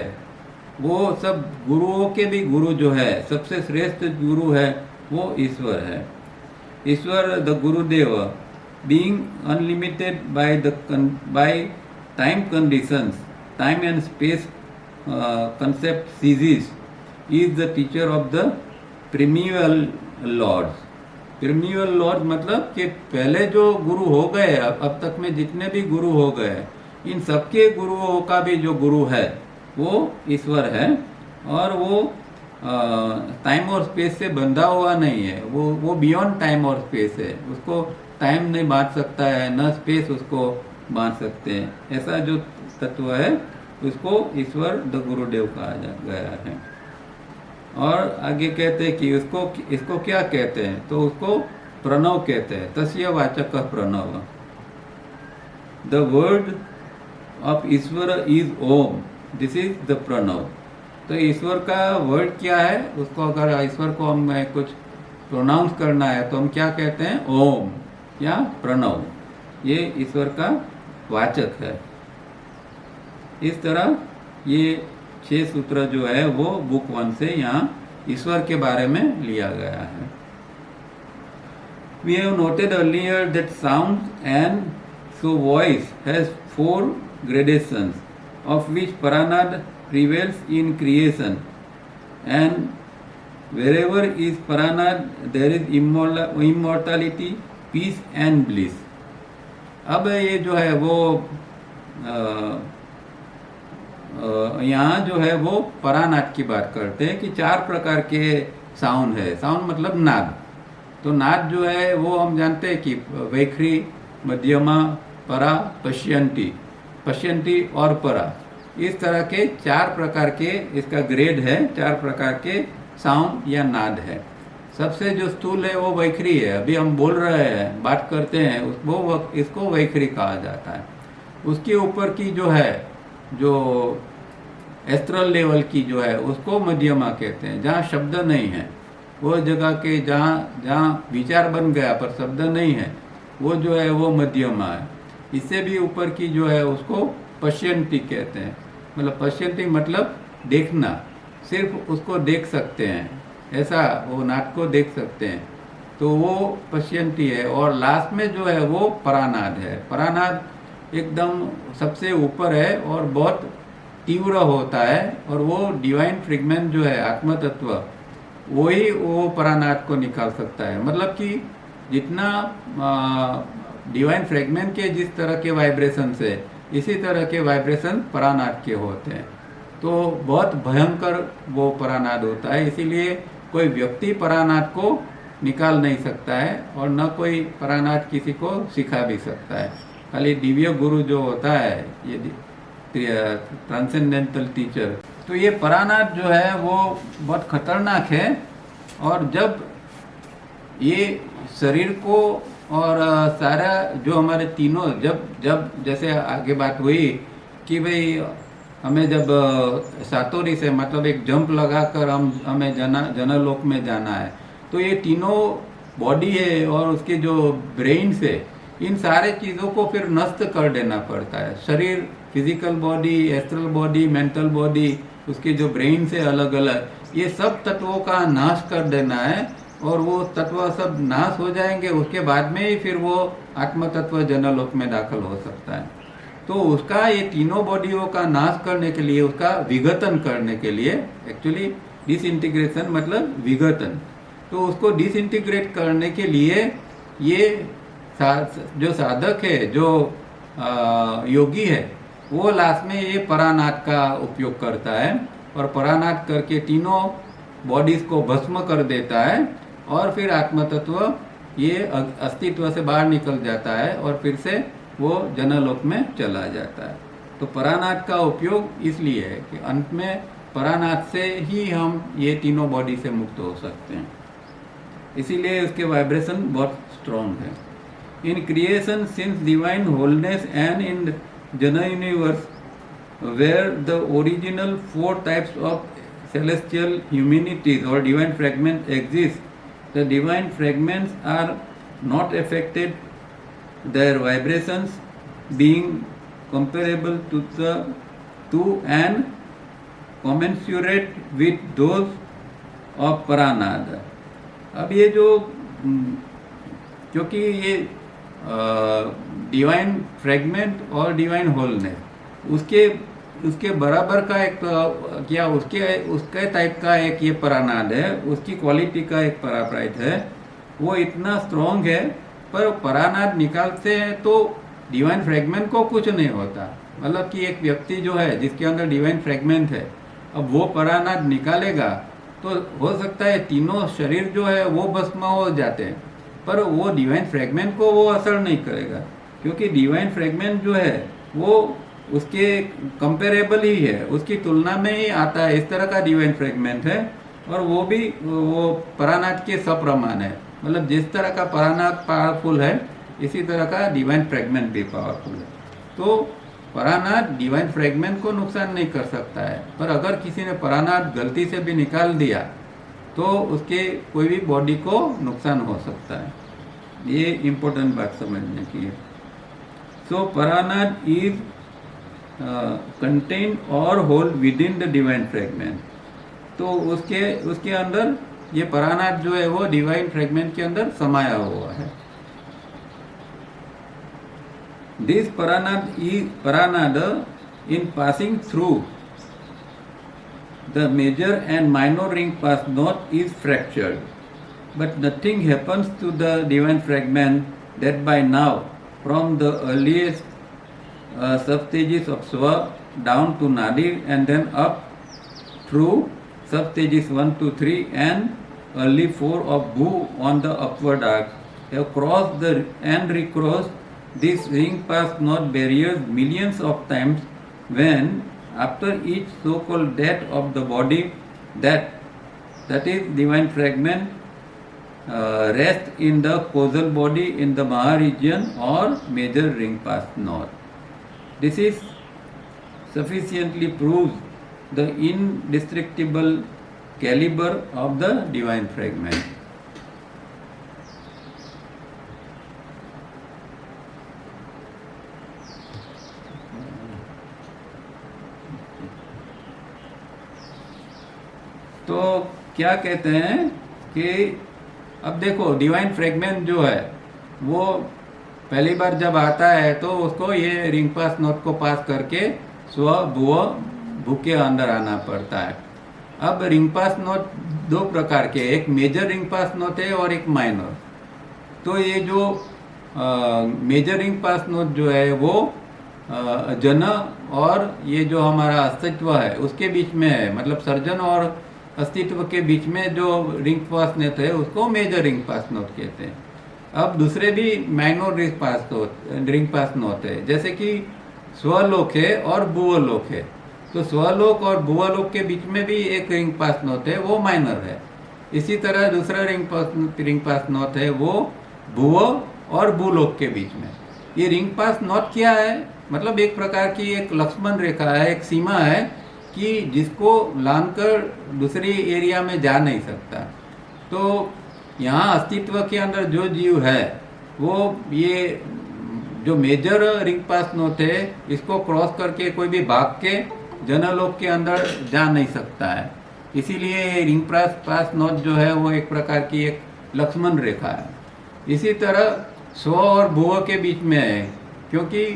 वो सब गुरुओं के भी गुरु जो है, सबसे श्रेष्ठ गुरु है वो ईश्वर है। ईश्वर the Gurudev being unlimited by time conditions, time and space concept ceases, is the teacher of the primeval lords. primeval lords मतलब कि पहले जो गुरु हो गए, अब तक में जितने भी गुरु हो गए, इन सबके गुरुओं का भी जो गुरु है वो ईश्वर है। और वो टाइम और स्पेस से बंधा हुआ नहीं है, वो बियॉन्ड टाइम और स्पेस है, उसको टाइम नहीं बांध सकता है, न स्पेस उसको बांध सकते हैं। ऐसा जो तत्व है उसको ईश्वर द गुरुदेव कहा गया है। और आगे कहते हैं कि इसको क्या कहते हैं, तो उसको प्रणव कहते हैं। तस्य वाचक प्रणव। The word of Ishwar is Om, this is the Pranav. तो ईश्वर का वर्ड क्या है, उसको अगर ईश्वर को हमें कुछ प्रोनाउंस करना है तो हम क्या कहते हैं, ओम या प्रणव। ये ईश्वर का वाचक है। इस तरह ये 6 सूत्र जो है वो बुक 1 से यहाँ ईश्वर के बारे में लिया गया है। We have noted earlier that sound and so voice has 4 gradations, of which Paranad prevails in creation, and wherever is Paranad there is immortality, peace and bliss. अब ये जो है वो यहाँ जो है वो परानाद की बात करते हैं कि 4 प्रकार के साउंड है। साउंड मतलब नाद। तो नाद जो है वो हम जानते हैं कि वैखरी, मध्यमा, परा, पश्यंती और परा, इस तरह के 4 प्रकार के इसका ग्रेड है। 4 प्रकार के साउंड या नाद है। सबसे जो स्थूल है वो वैखरी है। अभी हम बोल रहे हैं, बात करते हैं, वो इसको वैखरी कहा जाता है। उसके ऊपर की जो है, जो एस्ट्रल लेवल की जो है, उसको मध्यमा कहते हैं। जहाँ शब्द नहीं है, वो जगह के जहाँ विचार बन गया पर शब्द नहीं है, वो जो है वो मध्यमा है। इससे भी ऊपर की जो है उसको पश्यंती कहते हैं। मतलब पश्यंती मतलब देखना, सिर्फ उसको देख सकते हैं, ऐसा वो नाद को देख सकते हैं, तो वो पश्यंती है। और लास्ट में जो है वो परानाद है। परानाद एकदम सबसे ऊपर है और बहुत तीव्र होता है, और वो डिवाइन फ्रेगमेंट जो है, आत्म तत्व, वही वो परानाद को निकाल सकता है। मतलब कि जितना डिवाइन फ्रेगमेंट के जिस तरह के वाइब्रेशन है, इसी तरह के वाइब्रेशन परानाद के होते हैं। तो बहुत भयंकर वो परानाद होता है। इसीलिए कोई व्यक्ति परानाद को निकाल नहीं सकता है, और न कोई परानाद किसी को सिखा भी सकता है। खाली दिव्य गुरु जो होता है, ये ट्रांसेंडेंटल टीचर। तो ये परानाद जो है वो बहुत खतरनाक है। और जब ये शरीर को और सारा जो हमारे तीनों, जब जैसे आगे बात हुई कि भाई हमें जब सातोरी से मतलब एक जंप लगाकर हमें जनलोक में जाना है, तो ये तीनों बॉडी है और उसके जो ब्रेन से, इन सारे चीज़ों को फिर नष्ट कर देना पड़ता है। शरीर, physical body, astral body, mental body, उसके जो ब्रेन से अलग अलग, ये सब तत्वों का नाश कर देना है। और वो तत्व सब नाश हो जाएंगे, उसके बाद में ही फिर वो आत्म तत्व जनलोक में दाखिल हो सकता है। तो उसका ये तीनों बॉडियों का नाश करने के लिए, उसका विघटन करने के लिए, एक्चुअली डिसइंटीग्रेशन मतलब विघटन, तो उसको डिसइंटीग्रेट करने के लिए ये जो साधक है, जो योगी है, वो लास्ट में ये परानाद का उपयोग करता है। और परानाद करके तीनों बॉडीज को भस्म कर देता है, और फिर आत्म तत्व ये अस्तित्व से बाहर निकल जाता है, और फिर से वो जनलोक में चला जाता है। तो परानाद का उपयोग इसलिए है कि अंत में परानाद से ही हम ये तीनों बॉडी से मुक्त हो सकते हैं। इसीलिए उसके वाइब्रेशन बहुत स्ट्रॉन्ग है। In creation, since divine wholeness, and in Jana universe, where the original 4 types of celestial humanities or divine fragments exist, the divine fragments are not affected, their vibrations being comparable to and commensurate with those of Paranad. अब ये जो क्योंकि ये डिवाइन फ्रेगमेंट और डिवाइन होलनेस, उसके बराबर का एक क्या उसके टाइप का एक ये परानाद है, उसकी क्वालिटी का एक पराप्राइट है। वो इतना स्ट्रॉन्ग है, पर परानाद निकालते हैं तो डिवाइन फ्रेगमेंट को कुछ नहीं होता। मतलब कि एक व्यक्ति जो है जिसके अंदर डिवाइन फ्रेगमेंट है, अब वो परानाद निकालेगा तो हो सकता है तीनों शरीर जो है वो भस्म हो जाते हैं, पर वो डिवाइन फ्रेगमेंट को वो असर नहीं करेगा, क्योंकि डिवाइन फ्रेगमेंट जो है वो उसके कंपेरेबल ही है, उसकी तुलना में ही आता है, इस तरह का डिवाइन फ्रेगमेंट है। और वो भी वो परानाथ के सप्रमाण है, मतलब जिस तरह का परानाथ पावरफुल है इसी तरह का डिवाइन फ्रेगमेंट भी पावरफुल है। तो परानाथ डिवाइन फ्रेगमेंट को नुकसान नहीं कर सकता है, पर अगर किसी ने परानाथ गलती से भी निकाल दिया तो उसके कोई भी बॉडी को नुकसान हो सकता है। ये इम्पोर्टेंट बात समझने की है। सो परानाथ इज कंटेन और hold with in the divine fragment. तो उसके उसके अंदर ये परानाथ जो है वो डिवाइन फ्रेगमेंट के अंदर समाया हुआ है। दिस परानाथ in passing through the major and minor ring pass knot is fractured, but nothing happens to the divine fragment that by now, from the earliest sub-stages of Swa down to Nadir and then up through sub-stages 1 to 3 and early 4 of Bhu on the upward arc, have crossed and recrossed this ring pass knot barriers millions of times, when after each so-called death of the body, that is divine fragment rest in the causal body in the Maha region or major ring pass knot. This is sufficiently proves the indestructible caliber of the divine fragment. तो क्या कहते हैं कि अब देखो डिवाइन फ्रेगमेंट जो है वो पहली बार जब आता है तो उसको ये रिंग पास नोट को पास करके स्व भुव भू के अंदर आना पड़ता है। अब रिंग पास नोट दो प्रकार के, एक मेजर रिंग पास नोट है और एक माइनर। तो ये जो मेजर रिंग पास नोट जो है वो जन और ये जो हमारा अस्तित्व है उसके बीच में है, मतलब सर्जन और अस्तित्व के बीच में जो रिंग पास नोट है उसको मेजर रिंग पास नोट कहते हैं। अब दूसरे भी माइनर रिंग पास नोट है, जैसे कि स्वलोक है और भुवलोक है। तो स्वलोक और भुवलोक के बीच में भी एक रिंग पास नोट है, वो माइनर है। इसी तरह दूसरा रिंग पास नोट है वो भुव और भूलोक के बीच में। ये रिंग पास नोट क्या है, मतलब एक प्रकार की एक लक्ष्मण रेखा है, एक सीमा है कि जिसको लांघकर दूसरी एरिया में जा नहीं सकता। तो यहाँ अस्तित्व के अंदर जो जीव है वो ये जो मेजर रिंग पास नोट है इसको क्रॉस करके कोई भी भाग के जनलोक के अंदर जा नहीं सकता है। इसीलिए रिंग पास नोट जो है वो एक प्रकार की एक लक्ष्मण रेखा है। इसी तरह स्व और भुव के बीच में है, क्योंकि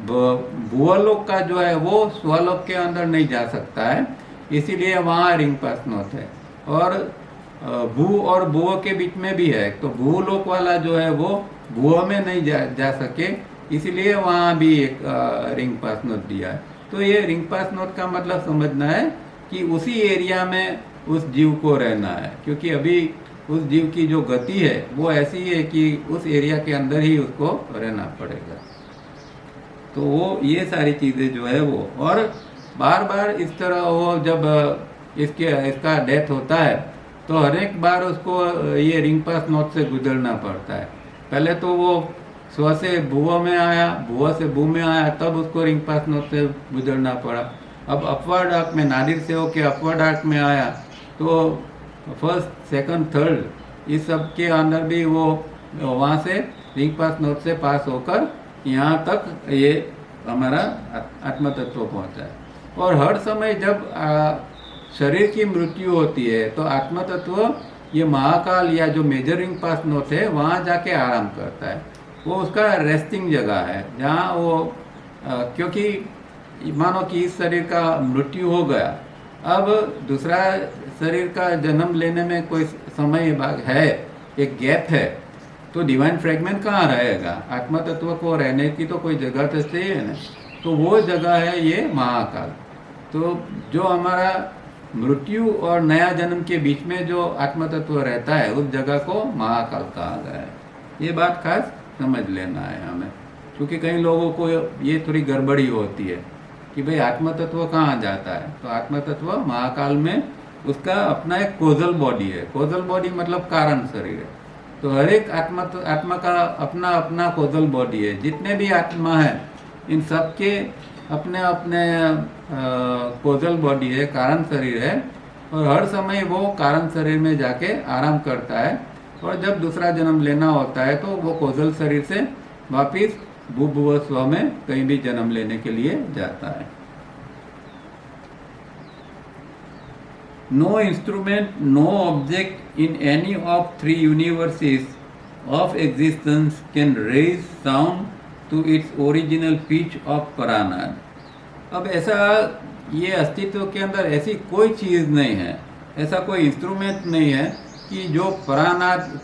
भुवलोक का जो है वो स्वलोक के अंदर नहीं जा सकता है, इसीलिए वहाँ रिंग पास नोट है। और भू और भुव के बीच में भी है, तो भूलोक वाला जो है वो भुव में नहीं जा सके, इसीलिए वहाँ भी एक रिंग पास नोट दिया है। तो ये रिंग पास नोट का मतलब समझना है कि उसी एरिया में उस जीव को रहना है, क्योंकि अभी उस जीव की जो गति है वो ऐसी है कि उस एरिया के अंदर ही उसको रहना पड़ेगा। तो वो ये सारी चीज़ें जो है वो, और बार बार इस तरह वो जब इसका डेथ होता है तो हर एक बार उसको ये रिंग पास नोट से गुजरना पड़ता है। पहले तो वो स्व से भुव में आया, भुव से भू में आया, तब उसको रिंग पास नोट से गुजरना पड़ा। अब अपवर्ड आर्क में नादिर से होके अपवर्ड आर्क में आया, तो फर्स्ट सेकंड थर्ड इस सब के अंदर भी वो वहाँ से रिंग पास नोट से पास होकर यहाँ तक ये हमारा आत्म तत्व पहुँचा है। और हर समय जब शरीर की मृत्यु होती है तो आत्म तत्व ये महाकाल या जो मेजर रिंग पास नोट है वहाँ जाके आराम करता है। वो उसका रेस्टिंग जगह है, जहाँ वो क्योंकि मानो कि इस शरीर का मृत्यु हो गया, अब दूसरा शरीर का जन्म लेने में कोई समय है, एक गैप है, तो डिवाइन फ्रेगमेंट कहाँ रहेगा? आत्मा तत्व को रहने की तो कोई जगह तो चाहिए ना, तो वो जगह है ये महाकाल। तो जो हमारा मृत्यु और नया जन्म के बीच में जो आत्मा तत्व रहता है उस जगह को महाकाल कहा गया है। ये बात खास समझ लेना है हमें। क्योंकि कई लोगों को ये थोड़ी गड़बड़ी होती है कि भाई आत्म तत्व कहाँ जाता है। तो आत्म तत्व महाकाल में उसका अपना एक कोजल बॉडी है। कोजल बॉडी मतलब कारण शरीर है। तो हर एक आत्मा का अपना अपना कोजल बॉडी है। जितने भी आत्मा है इन सब के अपने अपने कोजल बॉडी है, कारण शरीर है, और हर समय वो कारण शरीर में जाके आराम करता है। और जब दूसरा जन्म लेना होता है तो वो कोजल शरीर से वापिस भूभुव स्व में कहीं भी जन्म लेने के लिए जाता है। No instrument, no object in any of three universes of existence can raise sound to its original pitch of Paranad. अब ऐसा ये अस्तित्व के अंदर ऐसी कोई चीज़ नहीं है, ऐसा कोई इंस्ट्रूमेंट नहीं है कि जो परानाद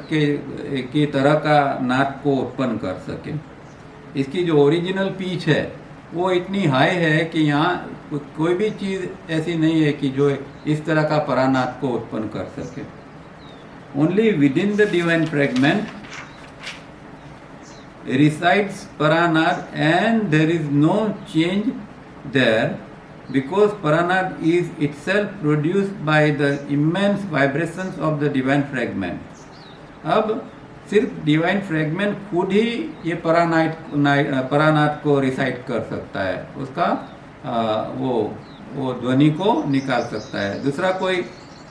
की तरह का नाद को उत्पन्न कर सके। इसकी जो ओरिजिनल पिच है वो इतनी हाई है कि यहाँ कोई भी चीज़ ऐसी नहीं है कि जो इस तरह का परानाद को उत्पन्न कर सके। Only with in the divine fragment resides Paranad, and there is no change there because Paranad is itself produced by the immense vibrations of the divine fragment. अब सिर्फ डिवाइन फ्रेगमेंट खुद ही ये परानाद को रिसाइट कर सकता है, उसका वो ध्वनि को निकाल सकता है। दूसरा कोई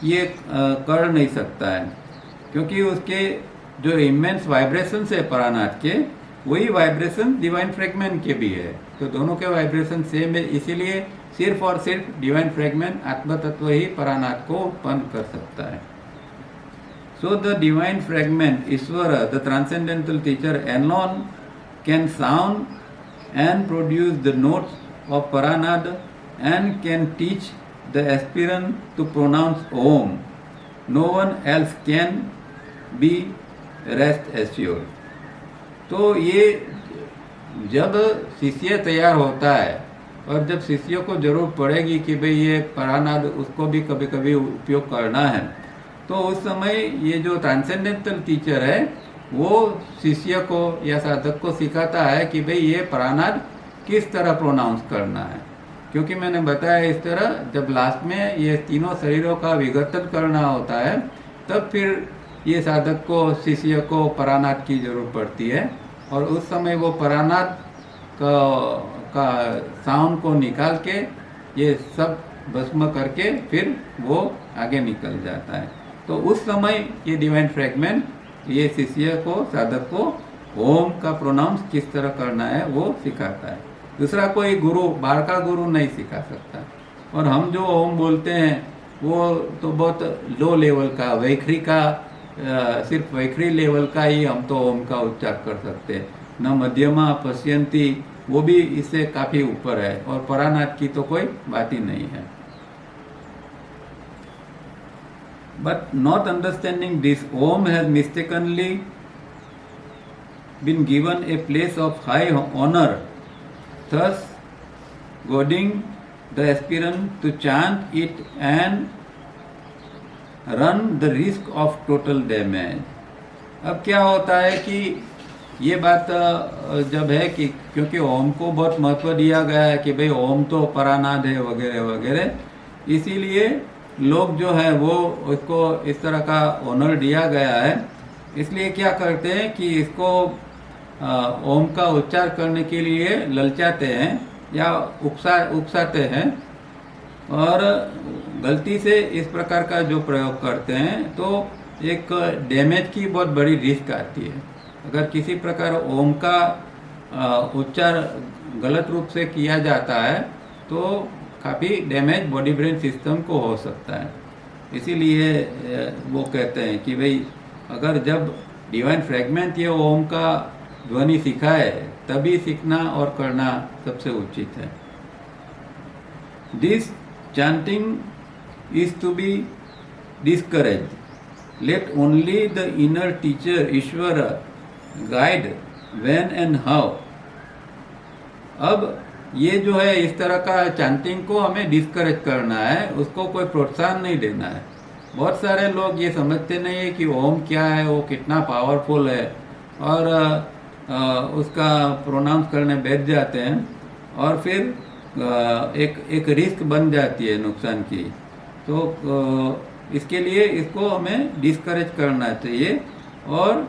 ये कर नहीं सकता है, क्योंकि उसके जो इमेंस वाइब्रेशंस है परानाद के, वही वाइब्रेशन डिवाइन फ्रेगमेंट के भी है। तो दोनों के वाइब्रेशन सेम है, इसीलिए सिर्फ और सिर्फ डिवाइन फ्रेगमेंट आत्म तत्व ही परानाद को उत्पन्न कर सकता है। So the divine fragment, Ishvara, the transcendental teacher alone, can sound and produce the notes of Paranad and can teach the aspirant to pronounce Om. No one else can be rest assured. तो ये जब शिष्य तैयार होता है और जब शिष्यों को जरूरत पड़ेगी कि भाई ये परानाद उसको भी कभी कभी उपयोग करना है, तो उस समय ये जो ट्रांसेंडेंटल टीचर है वो शिष्य को या साधक को सिखाता है कि भाई ये परानाद किस तरह प्रोनाउंस करना है। क्योंकि मैंने बताया इस तरह जब लास्ट में ये तीनों शरीरों का विघटन करना होता है, तब फिर ये साधक को शिष्य को परानाद की जरूरत पड़ती है, और उस समय वो परानाद का साउंड को निकाल के ये सब भस्म करके फिर वो आगे निकल जाता है। तो उस समय ये डिवाइन फ्रेगमेंट ये शिष्य को, साधक को ओम का प्रोनाउंस किस तरह करना है वो सिखाता है। दूसरा कोई गुरु, बाहर का गुरु नहीं सिखा सकता। और हम जो ओम बोलते हैं वो तो बहुत लो लेवल का, वैखरी का, सिर्फ वैखरी लेवल का ही हम तो ओम का उच्चार कर सकते हैं। न मध्यमा, पश्यंती, वो भी इससे काफ़ी ऊपर है, और परानाद की तो कोई बात ही नहीं है। But not understanding this, Om has mistakenly been given a place of high honor, thus goading the aspirant to chant it and run the risk of total damage. अब क्या होता है कि ये बात जब है कि क्योंकि ओम को बहुत महत्व दिया गया है कि भाई ओम तो परानाद है वगैरह वगैरह, इसीलिए लोग जो है वो उसको इस तरह का ऑनर दिया गया है। इसलिए क्या करते हैं कि इसको ओम का उच्चार करने के लिए ललचाते हैं या उकसाते हैं, और गलती से इस प्रकार का जो प्रयोग करते हैं तो एक डैमेज की बहुत बड़ी रिस्क आती है। अगर किसी प्रकार ओम का उच्चार गलत रूप से किया जाता है तो काफ़ी डैमेज बॉडी ब्रेन सिस्टम को हो सकता है। इसीलिए वो कहते हैं कि भाई अगर जब डिवाइन फ्रेगमेंट ये ओम का ध्वनि सिखाए तभी सीखना और करना सबसे उचित है। This chanting is to be discouraged. Let only the inner teacher Ishvara guide when and how. अब ये जो है इस तरह का चैंटिंग को हमें डिस्करेज करना है, उसको कोई प्रोत्साहन नहीं देना है। बहुत सारे लोग ये समझते नहीं है कि ओम क्या है, वो कितना पावरफुल है, और उसका प्रोनाउंस करने बैठ जाते हैं और फिर एक रिस्क बन जाती है नुकसान की। तो इसके लिए इसको हमें डिस्करेज करना चाहिए। और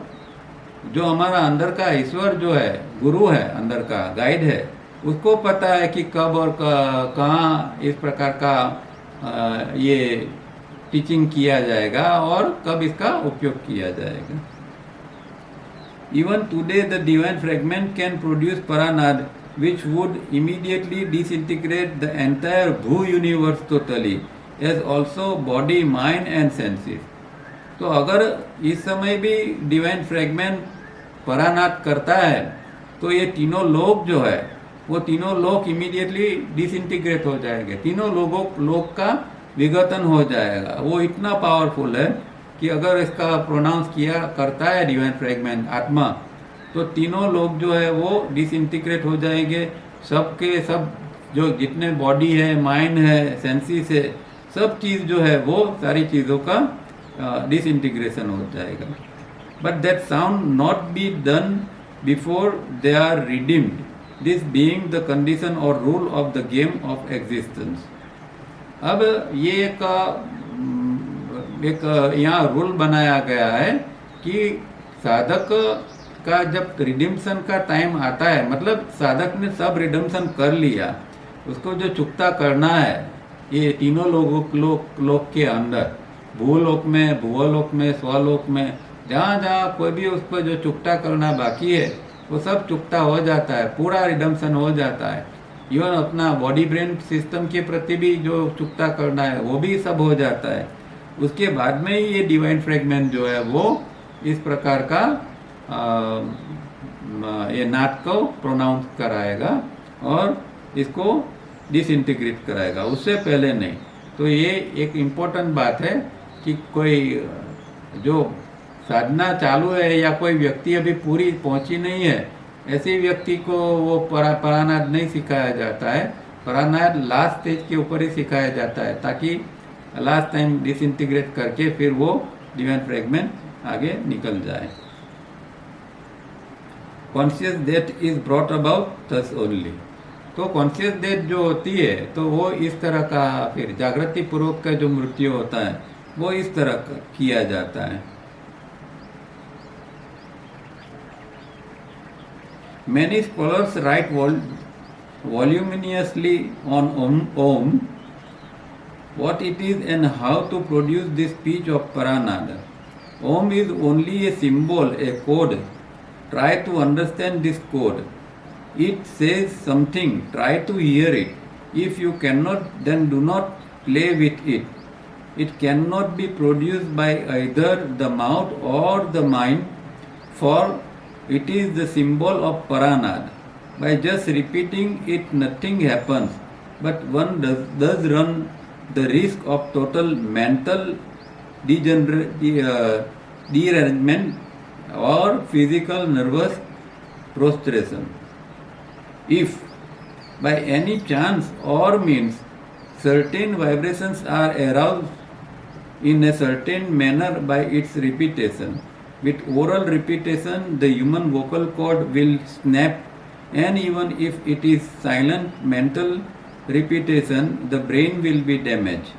जो हमारा अंदर का ईश्वर जो है, गुरु है, अंदर का गाइड है, उसको पता है कि कब और कहाँ इस प्रकार का ये टीचिंग किया जाएगा और कब इसका उपयोग किया जाएगा। Even today the divine fragment can produce paranad which would immediately disintegrate the entire Bhu universe totally as also body, mind and senses। तो अगर इस समय भी डिवाइन फ्रेगमेंट परानाद करता है तो ये तीनों लोक जो है वो तीनों लोक इमीडिएटली डिसइंटीग्रेट हो जाएंगे, तीनों लोक का विघटन हो जाएगा। वो इतना पावरफुल है कि अगर इसका प्रोनाउंस किया करता है डिवाइन फ्रेगमेंट आत्मा, तो तीनों लोग जो है वो डिसइंटीग्रेट हो जाएंगे। सबके सब जो जितने बॉडी है, माइंड है, सेंसेस है, सब चीज़ जो है वो सारी चीज़ों का डिसइंटीग्रेशन हो जाएगा। But that should not be done before they are redeemed, this being the condition or rule of the game of existence. अब ये एक यहाँ रूल बनाया गया है कि साधक का जब रिडिम्पशन का टाइम आता है, मतलब साधक ने सब रिडिम्पशन कर लिया, उसको जो चुकता करना है ये तीनों लोक के अंदर, भूलोक में, भुवलोक में, स्वलोक में, जहाँ जहाँ कोई भी उस पर जो चुकता करना बाकी है वो सब चुकता हो जाता है, पूरा रिडम्पशन हो जाता है। इवन अपना बॉडी ब्रेन सिस्टम के प्रति भी जो चुकता करना है वो भी सब हो जाता है। उसके बाद में ही ये डिवाइन फ्रेगमेंट जो है वो इस प्रकार का ये नाद को प्रोनाउंस कराएगा और इसको डिसइंटीग्रेट कराएगा, उससे पहले नहीं। तो ये एक इम्पोर्टेंट बात है कि कोई जो साधना चालू है या कोई व्यक्ति अभी पूरी पहुंची नहीं है, ऐसे व्यक्ति को वो परानाद नहीं सिखाया जाता है। परानाद लास्ट स्टेज के ऊपर ही सिखाया जाता है ताकि लास्ट टाइम डिसइंटीग्रेट करके फिर वो डिवाइन फ्रेगमेंट आगे निकल जाए। Conscious death is brought about thus only. तो कॉन्शियस डेथ जो होती है तो वो इस तरह का, फिर जागृति पूर्वक का जो मृत्यु होता है वो इस तरह का किया जाता है। Many scholars write voluminously on Om, what it is and how to produce this speech of Paranada. Om is only a symbol, a code. Try to understand this code. It says something, try to hear it. If you cannot, then do not play with it. It cannot be produced by either the mouth or the mind, for it is the symbol of Paranad. By just repeating it, nothing happens, but one does run the risk of total mental derangement or physical nervous prostration. If by any chance or means certain vibrations are aroused in a certain manner by its repetition, with oral repetition the human vocal cord will snap, and even if it is silent mental repetition the brain will be damaged.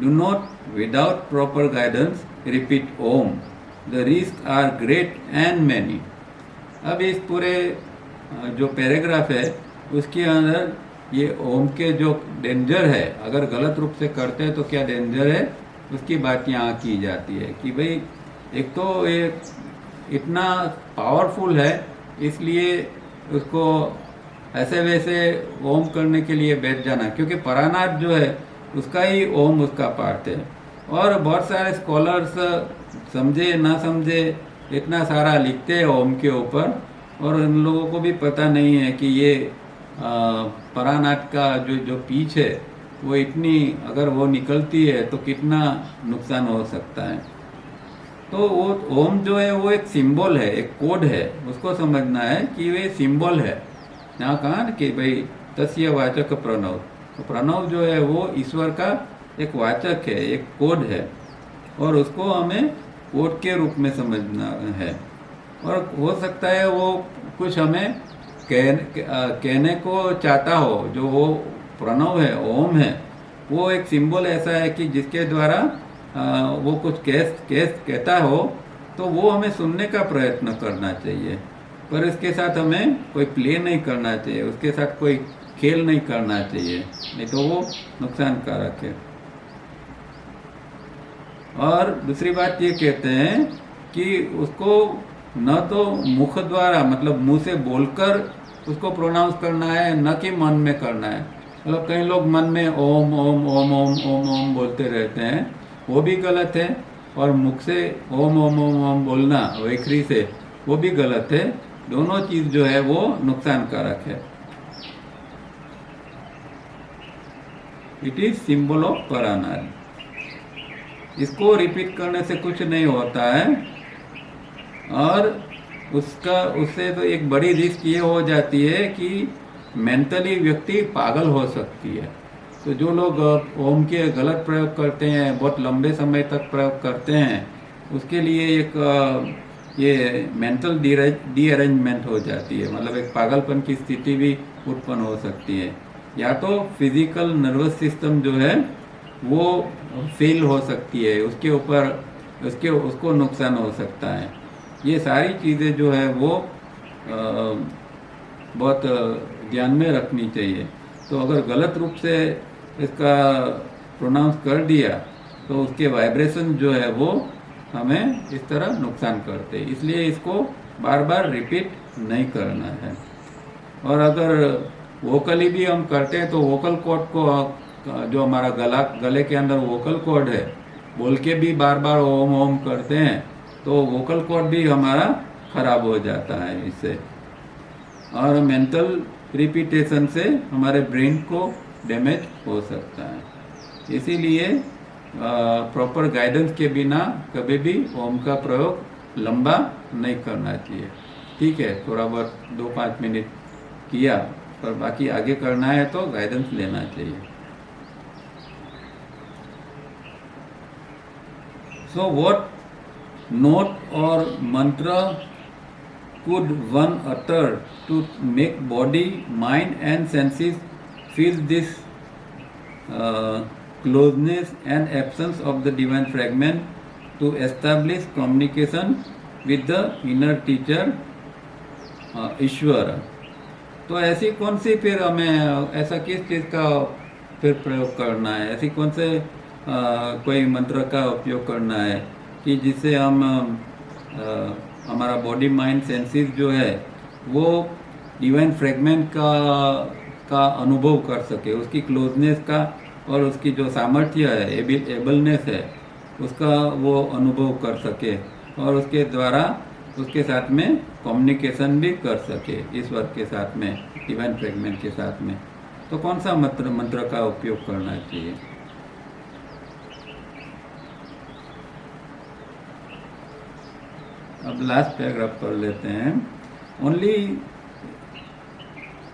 Do not without proper guidance repeat Om. The risks are great and many. अब इस पूरे जो पैराग्राफ है उसके अंदर ये ओम के जो डेंजर है, अगर गलत रूप से करते हैं तो क्या डेंजर है उसकी बात यहाँ की जाती है कि भाई एक तो ये इतना पावरफुल है इसलिए उसको ऐसे वैसे ओम करने के लिए बैठ जाना, क्योंकि परानाद जो है उसका ही ओम उसका पार्ट है। और बहुत सारे स्कॉलर्स समझे ना समझे इतना सारा लिखते हैं ओम के ऊपर, और उन लोगों को भी पता नहीं है कि ये परानाद का जो पीच है वो इतनी अगर वो निकलती है तो कितना नुकसान हो सकता है। तो वो ओम जो है वो एक सिंबल है, एक कोड है, उसको समझना है कि वे सिंबल है। यहाँ कहा ना कि भाई तस्य वाचक प्रणव, तो प्रणव जो है वो ईश्वर का एक वाचक है, एक कोड है, और उसको हमें कोड के रूप में समझना है। और हो सकता है वो कुछ हमें कहने को चाहता हो। जो वो प्रणव है, ओम है, वो एक सिंबल ऐसा है कि जिसके द्वारा वो कुछ कहता हो, तो वो हमें सुनने का प्रयत्न करना चाहिए, पर इसके साथ हमें कोई प्ले नहीं करना चाहिए, उसके साथ कोई खेल नहीं करना चाहिए, नहीं तो वो नुकसानकारक है। और दूसरी बात ये कहते हैं कि उसको न तो मुख द्वारा, मतलब मुंह से बोलकर उसको प्रोनाउंस करना है, न कि मन में करना है। मतलब कई लोग मन में ओम ओम ओम ओम ओम ओम बोलते रहते हैं, वो भी गलत है। और मुख से ओम ओम ओम ओम बोलना वैखरी से, वो भी गलत है। दोनों चीज जो है वो नुकसानकारक है। इट इज सिंबल ऑफ परानारी। इसको रिपीट करने से कुछ नहीं होता है, और उससे तो एक बड़ी रिस्क ये हो जाती है कि मेंटली व्यक्ति पागल हो सकती है। तो जो लोग ओम के गलत प्रयोग करते हैं, बहुत लंबे समय तक प्रयोग करते हैं, उसके लिए एक ये मेंटल डी अरेंजमेंट हो जाती है, मतलब एक पागलपन की स्थिति भी उत्पन्न हो सकती है। या तो फिजिकल नर्वस सिस्टम जो है वो फेल हो सकती है, उसके ऊपर उसको नुकसान हो सकता है। ये सारी चीज़ें जो है वो बहुत ध्यान में रखनी चाहिए। तो अगर गलत रूप से इसका प्रोनाउंस कर दिया तो उसके वाइब्रेशन जो है वो हमें इस तरह नुकसान करते हैं। इसलिए इसको बार बार रिपीट नहीं करना है। और अगर वोकली भी हम करते हैं तो वोकल कॉर्ड को, जो हमारा गले के अंदर वोकल कॉर्ड है, बोल के भी बार बार ओम ओम करते हैं, तो वोकल कॉर्ड भी हमारा खराब हो जाता है इससे। और मेंटल रिपीटेशन से हमारे ब्रेन को डैमेज हो सकता है। इसीलिए प्रॉपर गाइडेंस के बिना कभी भी ओम का प्रयोग लंबा नहीं करना चाहिए। ठीक है, थोड़ा बहुत 2-5 मिनट किया, पर बाकी आगे करना है तो गाइडेंस लेना चाहिए। So what note or mantra could one utter to make body, mind and senses feel this closeness and absence of the divine fragment to establish communication with the inner teacher ईश्वर। तो ऐसी कौन सी फिर हमें, ऐसा किस चीज़ का फिर प्रयोग करना है, ऐसी कौन से कोई मंत्र का उपयोग करना है कि जिससे हम हमारा बॉडी माइंड सेंसेस जो है वो डिवाइन फ्रेगमेंट का अनुभव कर सके, उसकी क्लोजनेस का और उसकी जो सामर्थ्य है, एबलनेस है, उसका वो अनुभव कर सके, और उसके द्वारा उसके साथ में कम्युनिकेशन भी कर सके ईश्वर के साथ में, डिवाइन फ्रेगमेंट के साथ में। तो कौन सा मंत्र का उपयोग करना चाहिए? अब लास्ट पैराग्राफ पढ़ लेते हैं। Only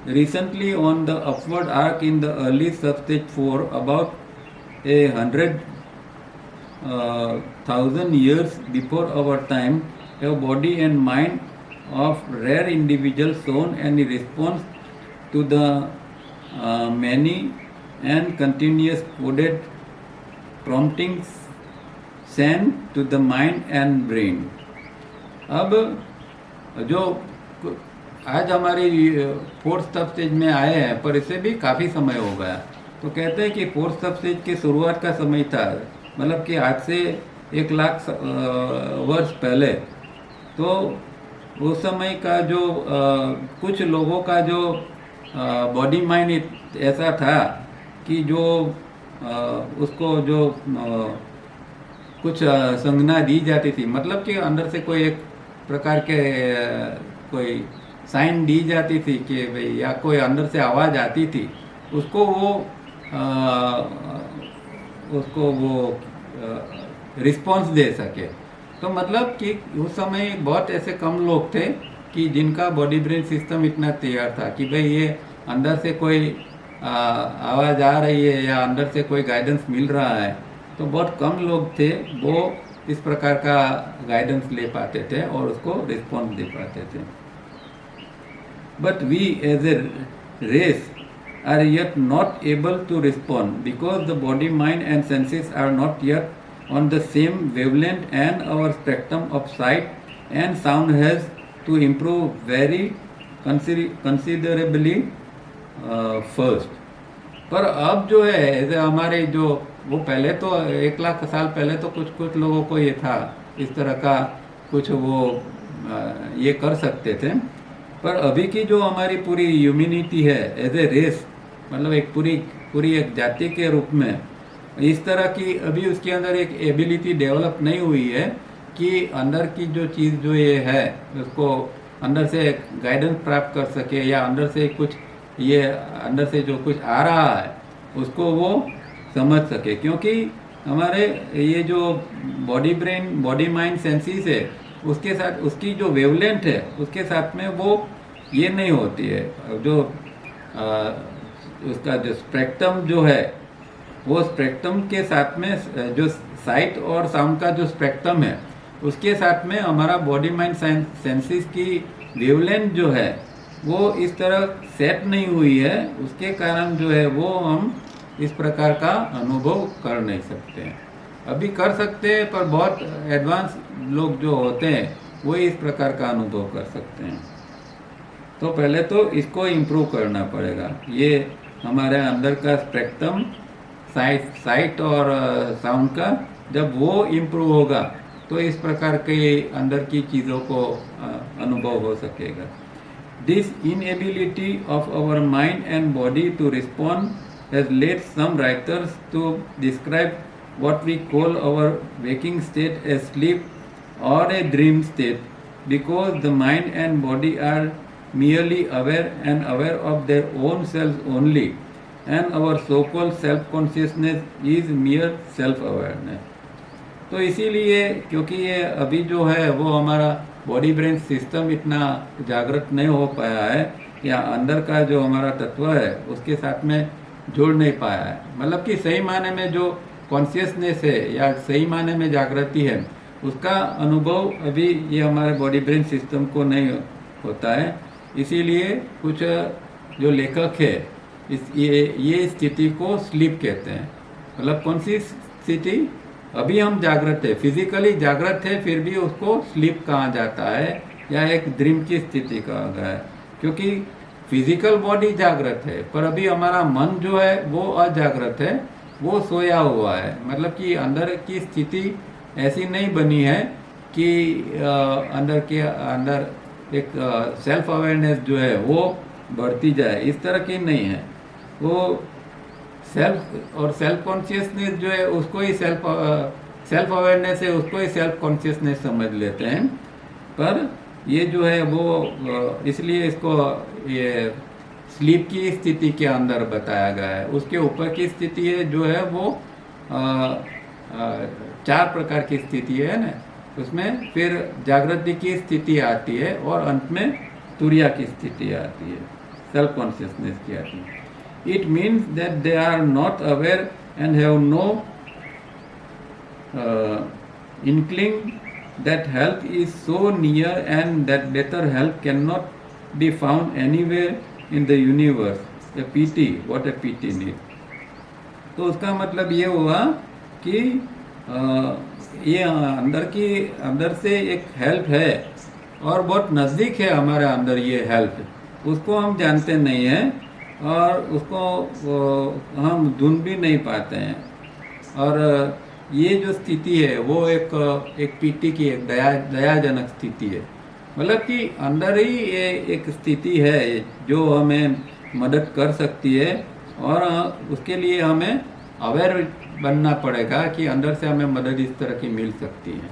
recently on the upward arc in the early substage 4, about 100,000 years before our time, a body and mind of rare individuals shown any response to the many and continuous coded promptings sent to the mind and brain। अब जो आज हमारी 4th स्टेज में आए हैं, पर इसे भी काफ़ी समय हो गया। तो कहते हैं कि 4th स्टेज की शुरुआत का समय था, मतलब कि आज से 1 लाख वर्ष पहले। तो उस समय का जो कुछ लोगों का जो बॉडी माइंड ऐसा था कि जो उसको जो कुछ संज्ञा दी जाती थी, मतलब कि अंदर से कोई एक प्रकार के कोई साइन दी जाती थी कि भाई, या कोई अंदर से आवाज़ आती थी, उसको वो रिस्पॉन्स दे सके। तो मतलब कि उस समय बहुत ऐसे कम लोग थे कि जिनका बॉडी ब्रेन सिस्टम इतना तैयार था कि भाई ये अंदर से कोई आवाज़ आ रही है या अंदर से कोई गाइडेंस मिल रहा है। तो बहुत कम लोग थे वो इस प्रकार का गाइडेंस ले पाते थे और उसको रिस्पॉन्स दे पाते थे. But we as a race are yet not able to respond because the body, mind and senses are not yet on the same wavelength, and our spectrum of sight and sound has to improve very considerably first. पर अब जो है ऐसे हमारे जो वो पहले तो 1 लाख साल पहले तो कुछ लोगों को ये था, इस तरह का कुछ वो ये कर सकते थे. पर अभी की जो हमारी पूरी ह्यूमैनिटी है एज ए रेस, मतलब एक पूरी एक जाति के रूप में, इस तरह की अभी उसके अंदर एक एबिलिटी डेवलप नहीं हुई है कि अंदर की जो चीज़ जो ये है उसको अंदर से गाइडेंस प्राप्त कर सके, या अंदर से कुछ ये अंदर से जो कुछ आ रहा है उसको वो समझ सके. क्योंकि हमारे ये जो body brain, body mind senses है, उसके साथ उसकी जो वेवलेंथ है उसके साथ में वो ये नहीं होती है. जो उसका जो स्पेक्ट्रम जो है वो स्पेक्ट्रम के साथ में जो साइट और साउंड का जो स्पेक्ट्रम है उसके साथ में हमारा बॉडी माइंड सेंसेस की वेवलेंथ जो है वो इस तरह सेट नहीं हुई है. उसके कारण जो है वो हम इस प्रकार का अनुभव कर नहीं सकते हैं. अभी कर सकते हैं पर बहुत एडवांस लोग जो होते हैं वो इस प्रकार का अनुभव कर सकते हैं. तो पहले तो इसको इम्प्रूव करना पड़ेगा. ये हमारे अंदर का स्पेक्ट्रम साइट और साउंड का जब वो इम्प्रूव होगा तो इस प्रकार के अंदर की चीज़ों को अनुभव हो सकेगा. This inability of our mind and body to respond has led some writers to describe what we call our waking state as sleep or a dream state, because the mind and body are merely aware and aware of their own selves only, and our so-called self-consciousness is mere self-awareness. तो इसीलिए क्योंकि ये अभी जो है वो हमारा बॉडी ब्रेन सिस्टम इतना जागृत नहीं हो पाया है, या अंदर का जो हमारा तत्व है उसके साथ में जुड़ नहीं पाया है. मतलब कि सही मायने में जो कॉन्शियसनेस है या सही मायने में जागृति है उसका अनुभव अभी ये हमारे बॉडी ब्रेन सिस्टम को नहीं होता है. इसीलिए कुछ जो लेखक है ये स्थिति को स्लीप कहते हैं. मतलब कौन सी स्थिति? अभी हम जागृत है, फिजिकली जागृत है, फिर भी उसको स्लीप कहा जाता है या एक ड्रीम की स्थिति कहा गया है. क्योंकि फिजिकल बॉडी जागृत है पर अभी हमारा मन जो है वो अजागृत है, वो सोया हुआ है. मतलब कि अंदर की स्थिति ऐसी नहीं बनी है कि अंदर एक सेल्फ अवेयरनेस जो है वो बढ़ती जाए, इस तरह की नहीं है. वो सेल्फ कॉन्शियसनेस जो है उसको ही सेल्फ अवेयरनेस है, उसको ही सेल्फ कॉन्शियसनेस समझ लेते हैं. पर ये जो है वो इसलिए इसको ये स्लीप की स्थिति के अंदर बताया गया है. उसके ऊपर की स्थिति है जो है वो 4 प्रकार की स्थिति है ना. उसमें फिर जागृति की स्थिति आती है और अंत में तुरिया की स्थिति आती है, सेल्फ कॉन्शियसनेस की आती है. It means that they are not aware and have no inkling that health is so near and that better health can not be found anywhere in the universe. A pity, what a pity need. तो उसका मतलब ये हुआ कि ये अंदर से एक हेल्प है और बहुत नज़दीक है हमारे अंदर. ये हेल्प उसको हम जानते नहीं हैं और उसको हम ढूंढ भी नहीं पाते हैं. और ये जो स्थिति है वो एक पीटी की एक दयाजनक स्थिति है. मतलब कि अंदर ही ये एक स्थिति है जो हमें मदद कर सकती है और उसके लिए हमें अवेयर बनना पड़ेगा कि अंदर से हमें मदद इस तरह की मिल सकती है.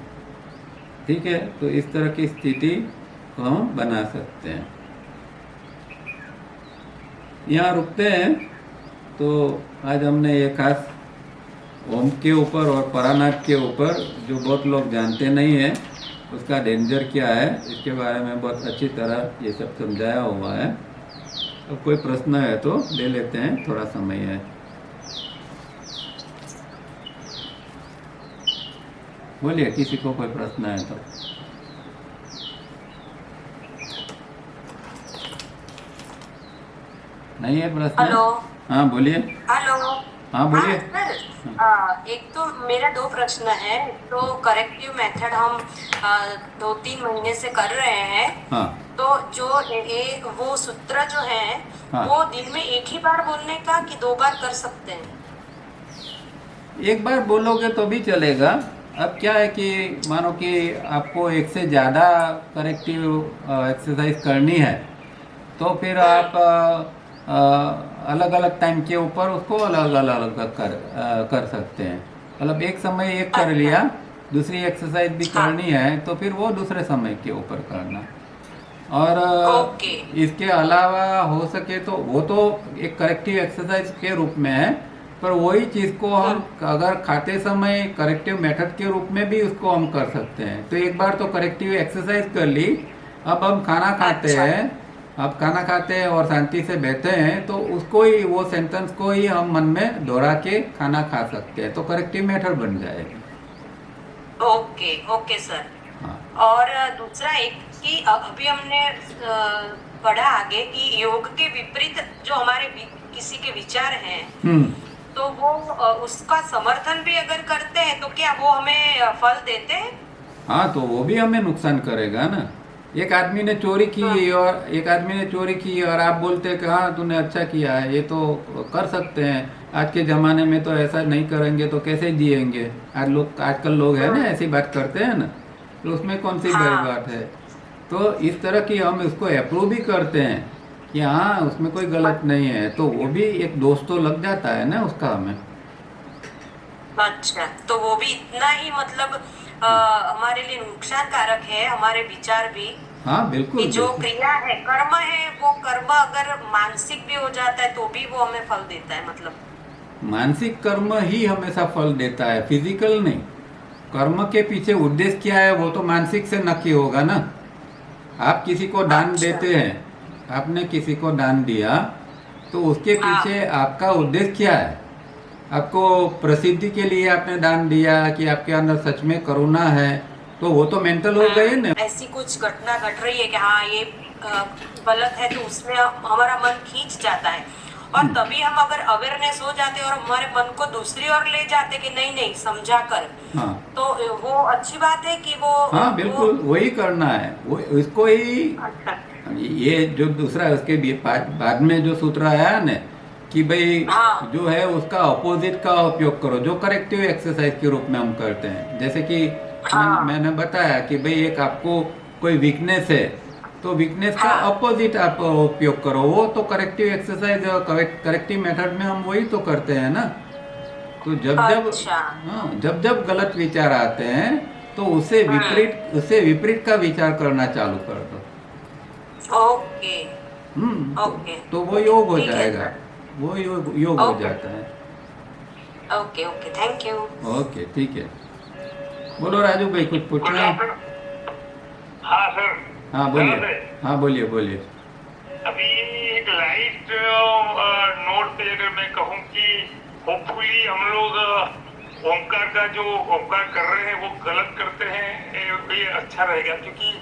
ठीक है, तो इस तरह की स्थिति को हम बना सकते हैं. यहाँ रुकते हैं. तो आज हमने ये खास ओम के ऊपर और परानाथ के ऊपर जो बहुत लोग जानते नहीं हैं उसका डेंजर क्या है इसके बारे में बहुत अच्छी तरह ये सब समझाया हुआ है. अब कोई प्रश्न है तो ले लेते हैं, थोड़ा समय है. बोलिए, किसी को कोई प्रश्न है तो। नहीं है प्रश्न? हेलो। हाँ बोलिए। हेलो। हाँ हाँ बोलिए। सर, एक तो मेरा दो प्रश्न है। तो करेक्टिव मेथड हम 2-3 महीने से कर रहे हैं। हाँ तो जो वो सूत्र जो है, हाँ, वो दिन में एक ही बार बोलने का कि 2 बार कर सकते हैं? एक बार बोलोगे तो भी चलेगा। अब क्या है कि मानो कि आपको एक से ज़्यादा करेक्टिव एक्सरसाइज करनी है, तो फिर आप हम्म। अलग अलग टाइम के ऊपर उसको अलग अलग कर सकते हैं। मतलब एक समय एक कर अच्छा। लिया, दूसरी एक्सरसाइज भी हाँ। करनी है तो फिर वो दूसरे समय के ऊपर करना। और ओके। इसके अलावा हो सके तो वो तो एक करेक्टिव एक्सरसाइज के रूप में है, पर वही चीज़ को हम हम्म। अगर खाते समय करेक्टिव मेथड के रूप में भी उसको हम कर सकते हैं। तो एक बार तो करेक्टिव एक्सरसाइज कर ली, अब हम खाना खाते अच्छा। हैं, अब खाना खाते हैं और शांति से बैठे हैं तो उसको ही, वो सेंटेंस को ही हम मन में दोहरा के खाना खा सकते हैं, तो करेक्टिव मेथड बन जाएगी। Okay okay sir. हाँ। और दूसरा एक कि अभी हमने पढ़ा आगे कि योग के विपरीत जो हमारे किसी के विचार हैं, हम्म। तो वो उसका समर्थन भी अगर करते हैं तो क्या वो हमें फल देते हैं? हाँ, तो वो भी हमें नुकसान करेगा ना। एक आदमी ने चोरी की, हाँ। और एक आदमी ने चोरी की और आप बोलते हैं कि हाँ तूने अच्छा किया है, ये तो कर सकते हैं, आज के ज़माने में तो ऐसा नहीं करेंगे तो कैसे जिएंगे, आजकल लोग है ना हम्म। ऐसी बात करते हैं ना, तो उसमें कौन सी बड़ी हाँ। बात है। तो इस तरह की हम इसको अप्रूव भी करते हैं कि हाँ उसमें कोई गलत नहीं है, तो वो भी एक दोष तो लग जाता है ना उसका हमें। अच्छा, तो वो भी इतना ही मतलब हमारे लिए नुकसान कारक है, हमारे विचार भी, हाँ कि बिल्कुल जो बिल्कुल। क्रिया है, कर्म है, वो कर्म अगर मानसिक भी हो जाता है तो भी वो हमें फल देता है मतलब? मानसिक कर्म ही हमेशा फल देता है, फिजिकल नहीं। कर्म के पीछे उद्देश्य क्या है वो तो मानसिक से नक्की होगा ना। आप किसी को दान अच्छा। देते हैं, आपने किसी को दान दिया, तो उसके हाँ। पीछे आपका उद्देश्य क्या है। आपको प्रसिद्धि के लिए आपने दान दिया कि आपके अंदर सच में करुणा है, तो वो तो मेंटल हो गए ना। ऐसी कुछ घटना घट रही है कि हाँ ये अ, गलत है, तो उसमें हमारा मन खींच जाता है। और तभी हम अगर अवेयरनेस हो जाते और हमारे मन को दूसरी ओर ले जाते कि नहीं नहीं समझा कर, हाँ तो वो अच्छी बात है कि हाँ वो। बिल्कुल वही करना है, वो इसको ही। अच्छा। ये जो दूसरा उसके बाद में जो सूत्र आया ना कि भाई हाँ। जो है उसका अपोजिट का उपयोग करो, जो करेक्टिव एक्सरसाइज के रूप में हम करते हैं। जैसे कि हाँ। मैंने बताया कि भाई एक आपको कोई वीकनेस है, तो वीकनेस का हाँ। अपोजिट आप उपयोग करो, वो तो करेक्टिव एक्सरसाइज, करेक्टिव मेथड में हम वही तो करते हैं ना। तो जब जब, अच्छा। हाँ जब जब गलत विचार आते हैं तो हम्म। उससे विपरीत का विचार करना चालू कर दो। ओके ओके तो वो योग हो ठीक है जाएगा, सर। वो योग हो ओके जाता है। Okay okay, thank you. Okay ठीक है। बोलो राजू भाई, कुछ गुड पूछना है? आफ्टरनून। हाँ सर। हाँ बोलिए। नमस्ते। हाँ बोलिए बोलिए। अभी एक लाइट नोट पे अगर मैं कहूँ कि होपफुली हम लोग ओमकार का जो ओमकार कर रहे हैं वो गलत करते हैं, ये अच्छा रहेगा, क्योंकि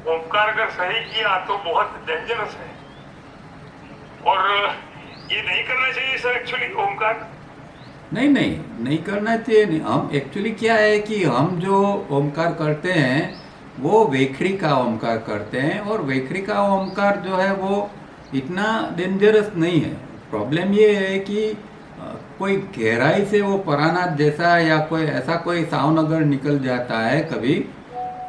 ओमकार अगर सही किया तो बहुत डेंजरस है और ये नहीं करना चाहिए सर एक्चुअली ओमकार। नहीं नहीं, नहीं करना चाहिए। नहीं, हम एक्चुअली क्या है कि हम जो ओमकार करते हैं वो वेखरी का ओमकार करते हैं, और वेखरी का ओमकार जो है वो इतना डेंजरस नहीं है। प्रॉब्लम ये है कि कोई गहराई से वो परानाथ जैसा या कोई ऐसा कोई साउंड अगर निकल जाता है कभी,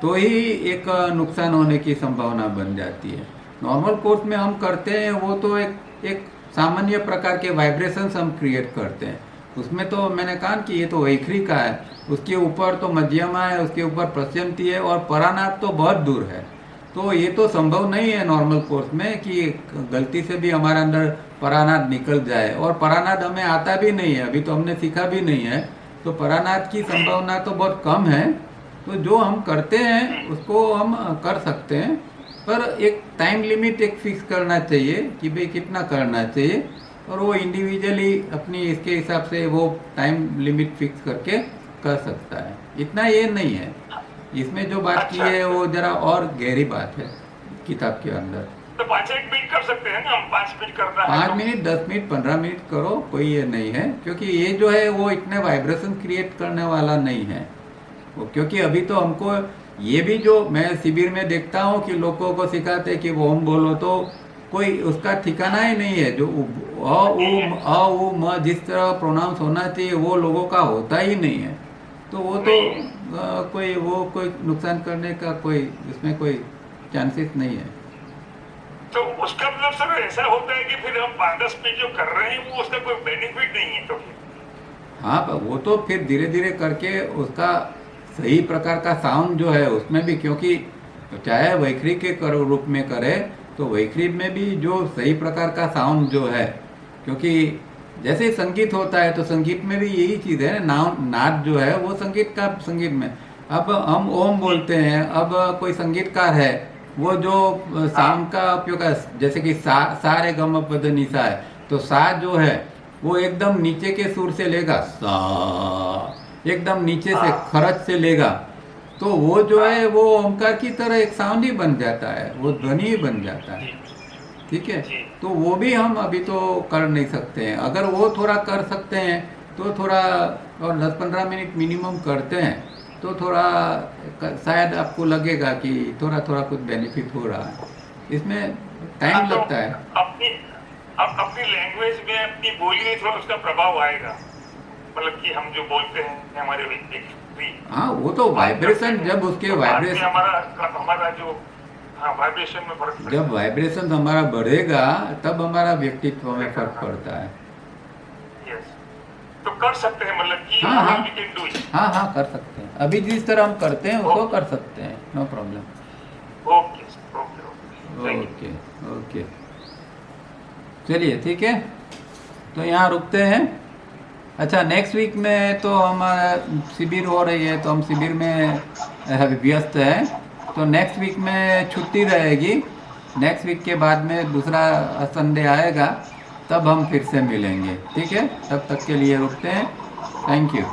तो ही एक नुकसान होने की संभावना बन जाती है। नॉर्मल कोर्स में हम करते हैं वो तो एक सामान्य प्रकार के वाइब्रेशंस हम क्रिएट करते हैं। उसमें तो मैंने कहा कि ये तो वैखरी का है, उसके ऊपर तो मध्यमा है, उसके ऊपर प्रत्यंती है, और परानाथ तो बहुत दूर है। तो ये तो संभव नहीं है नॉर्मल कोर्स में कि गलती से भी हमारे अंदर परानाथ निकल जाए, और परानाथ हमें आता भी नहीं है, अभी तो हमने सीखा भी नहीं है, तो परानाथ की संभावना तो बहुत कम है। तो जो हम करते हैं उसको हम कर सकते हैं, पर एक टाइम लिमिट एक फिक्स करना चाहिए कि भाई कितना करना चाहिए, और वो इंडिविजुअली अपनी इसके हिसाब से वो टाइम लिमिट फिक्स करके कर सकता है, इतना ये नहीं है। इसमें जो बात की है वो जरा और गहरी बात है किताब के अंदर। तो 5-1 मिनट कर सकते हैं ना हम, 5 मिनट करना है 5 मिनट 10 मिनट 15 मिनट करो, कोई ये नहीं है, क्योंकि ये जो है वो इतने वाइब्रेशन क्रिएट करने वाला नहीं है वो। क्योंकि अभी तो हमको ये भी जो मैं शिविर में देखता हूँ कि लोगों को सिखाते कि वो ओम बोलो, तो कोई उसका ठिकाना ही नहीं है। जो अ उ म जिस तरह प्रोनाउंस होना चाहिए वो लोगों का होता ही नहीं है। तो वो तो कोई नुकसान करने का कोई इसमें कोई चांसेस नहीं है। तो उसका मतलब सर ऐसा होता है कि फिर हम 5-10 मिनट जो कर रहे हैं वो उसका कोई बेनिफिट नहीं है तो फिर? हाँ, वो तो फिर धीरे धीरे करके उसका सही प्रकार का साउंड जो है उसमें भी, क्योंकि चाहे वैखरी के रूप में करे तो वैखरी में भी जो सही प्रकार का साउंड जो है, क्योंकि जैसे संगीत होता है तो संगीत में भी यही चीज़ है ना, नाद जो है वो संगीत में। अब हम ओम बोलते हैं, अब कोई संगीतकार है वो जो साउंड का उपयोग है, जैसे कि सा रे ग म प ध नि सा है, तो सा जो है वो एकदम नीचे के सुर से लेगा, सा एकदम नीचे से खरच से लेगा, तो वो जो है वो ओमकार की तरह एक साउंड ही बन जाता है, वो ध्वनि ही बन जाता है। ठीक है, तो वो भी हम अभी तो कर नहीं सकते हैं। अगर वो थोड़ा कर सकते हैं तो थोड़ा और 10-15 मिनट मिनिमम करते हैं तो थोड़ा शायद आपको लगेगा कि थोड़ा थोड़ा कुछ बेनिफिट हो रहा है। इसमें टाइम लगता है। अपनी लैंग्वेज में, अपनी बोली में थोड़ा उसका प्रभाव आएगा, मतलब कि हम जो बोलते हैं हमारे हाँ, वो तो वाइब्रेशन, जब उसके वाइब्रेशन हमारा जो वाइब्रेशन में फर्क, जब वाइब्रेशन हमारा बढ़ेगा तब हमारा व्यक्तित्व में फर्क पड़ता है। तो कर सकते हैं, मतलब कि हाँ कर सकते हैं। अभी जिस तरह हम करते हैं उसको कर सकते हैं, नो प्रॉब्लम। ओके चलिए, ठीक है, तो यहाँ रुकते हैं। अच्छा, नेक्स्ट वीक में तो हमारा शिविर हो रही है, तो हम शिविर में व्यस्त हैं, तो नेक्स्ट वीक में छुट्टी रहेगी। नेक्स्ट वीक के बाद में दूसरा संडे आएगा, तब हम फिर से मिलेंगे। ठीक है, तब तक के लिए रुकते हैं। Thank you.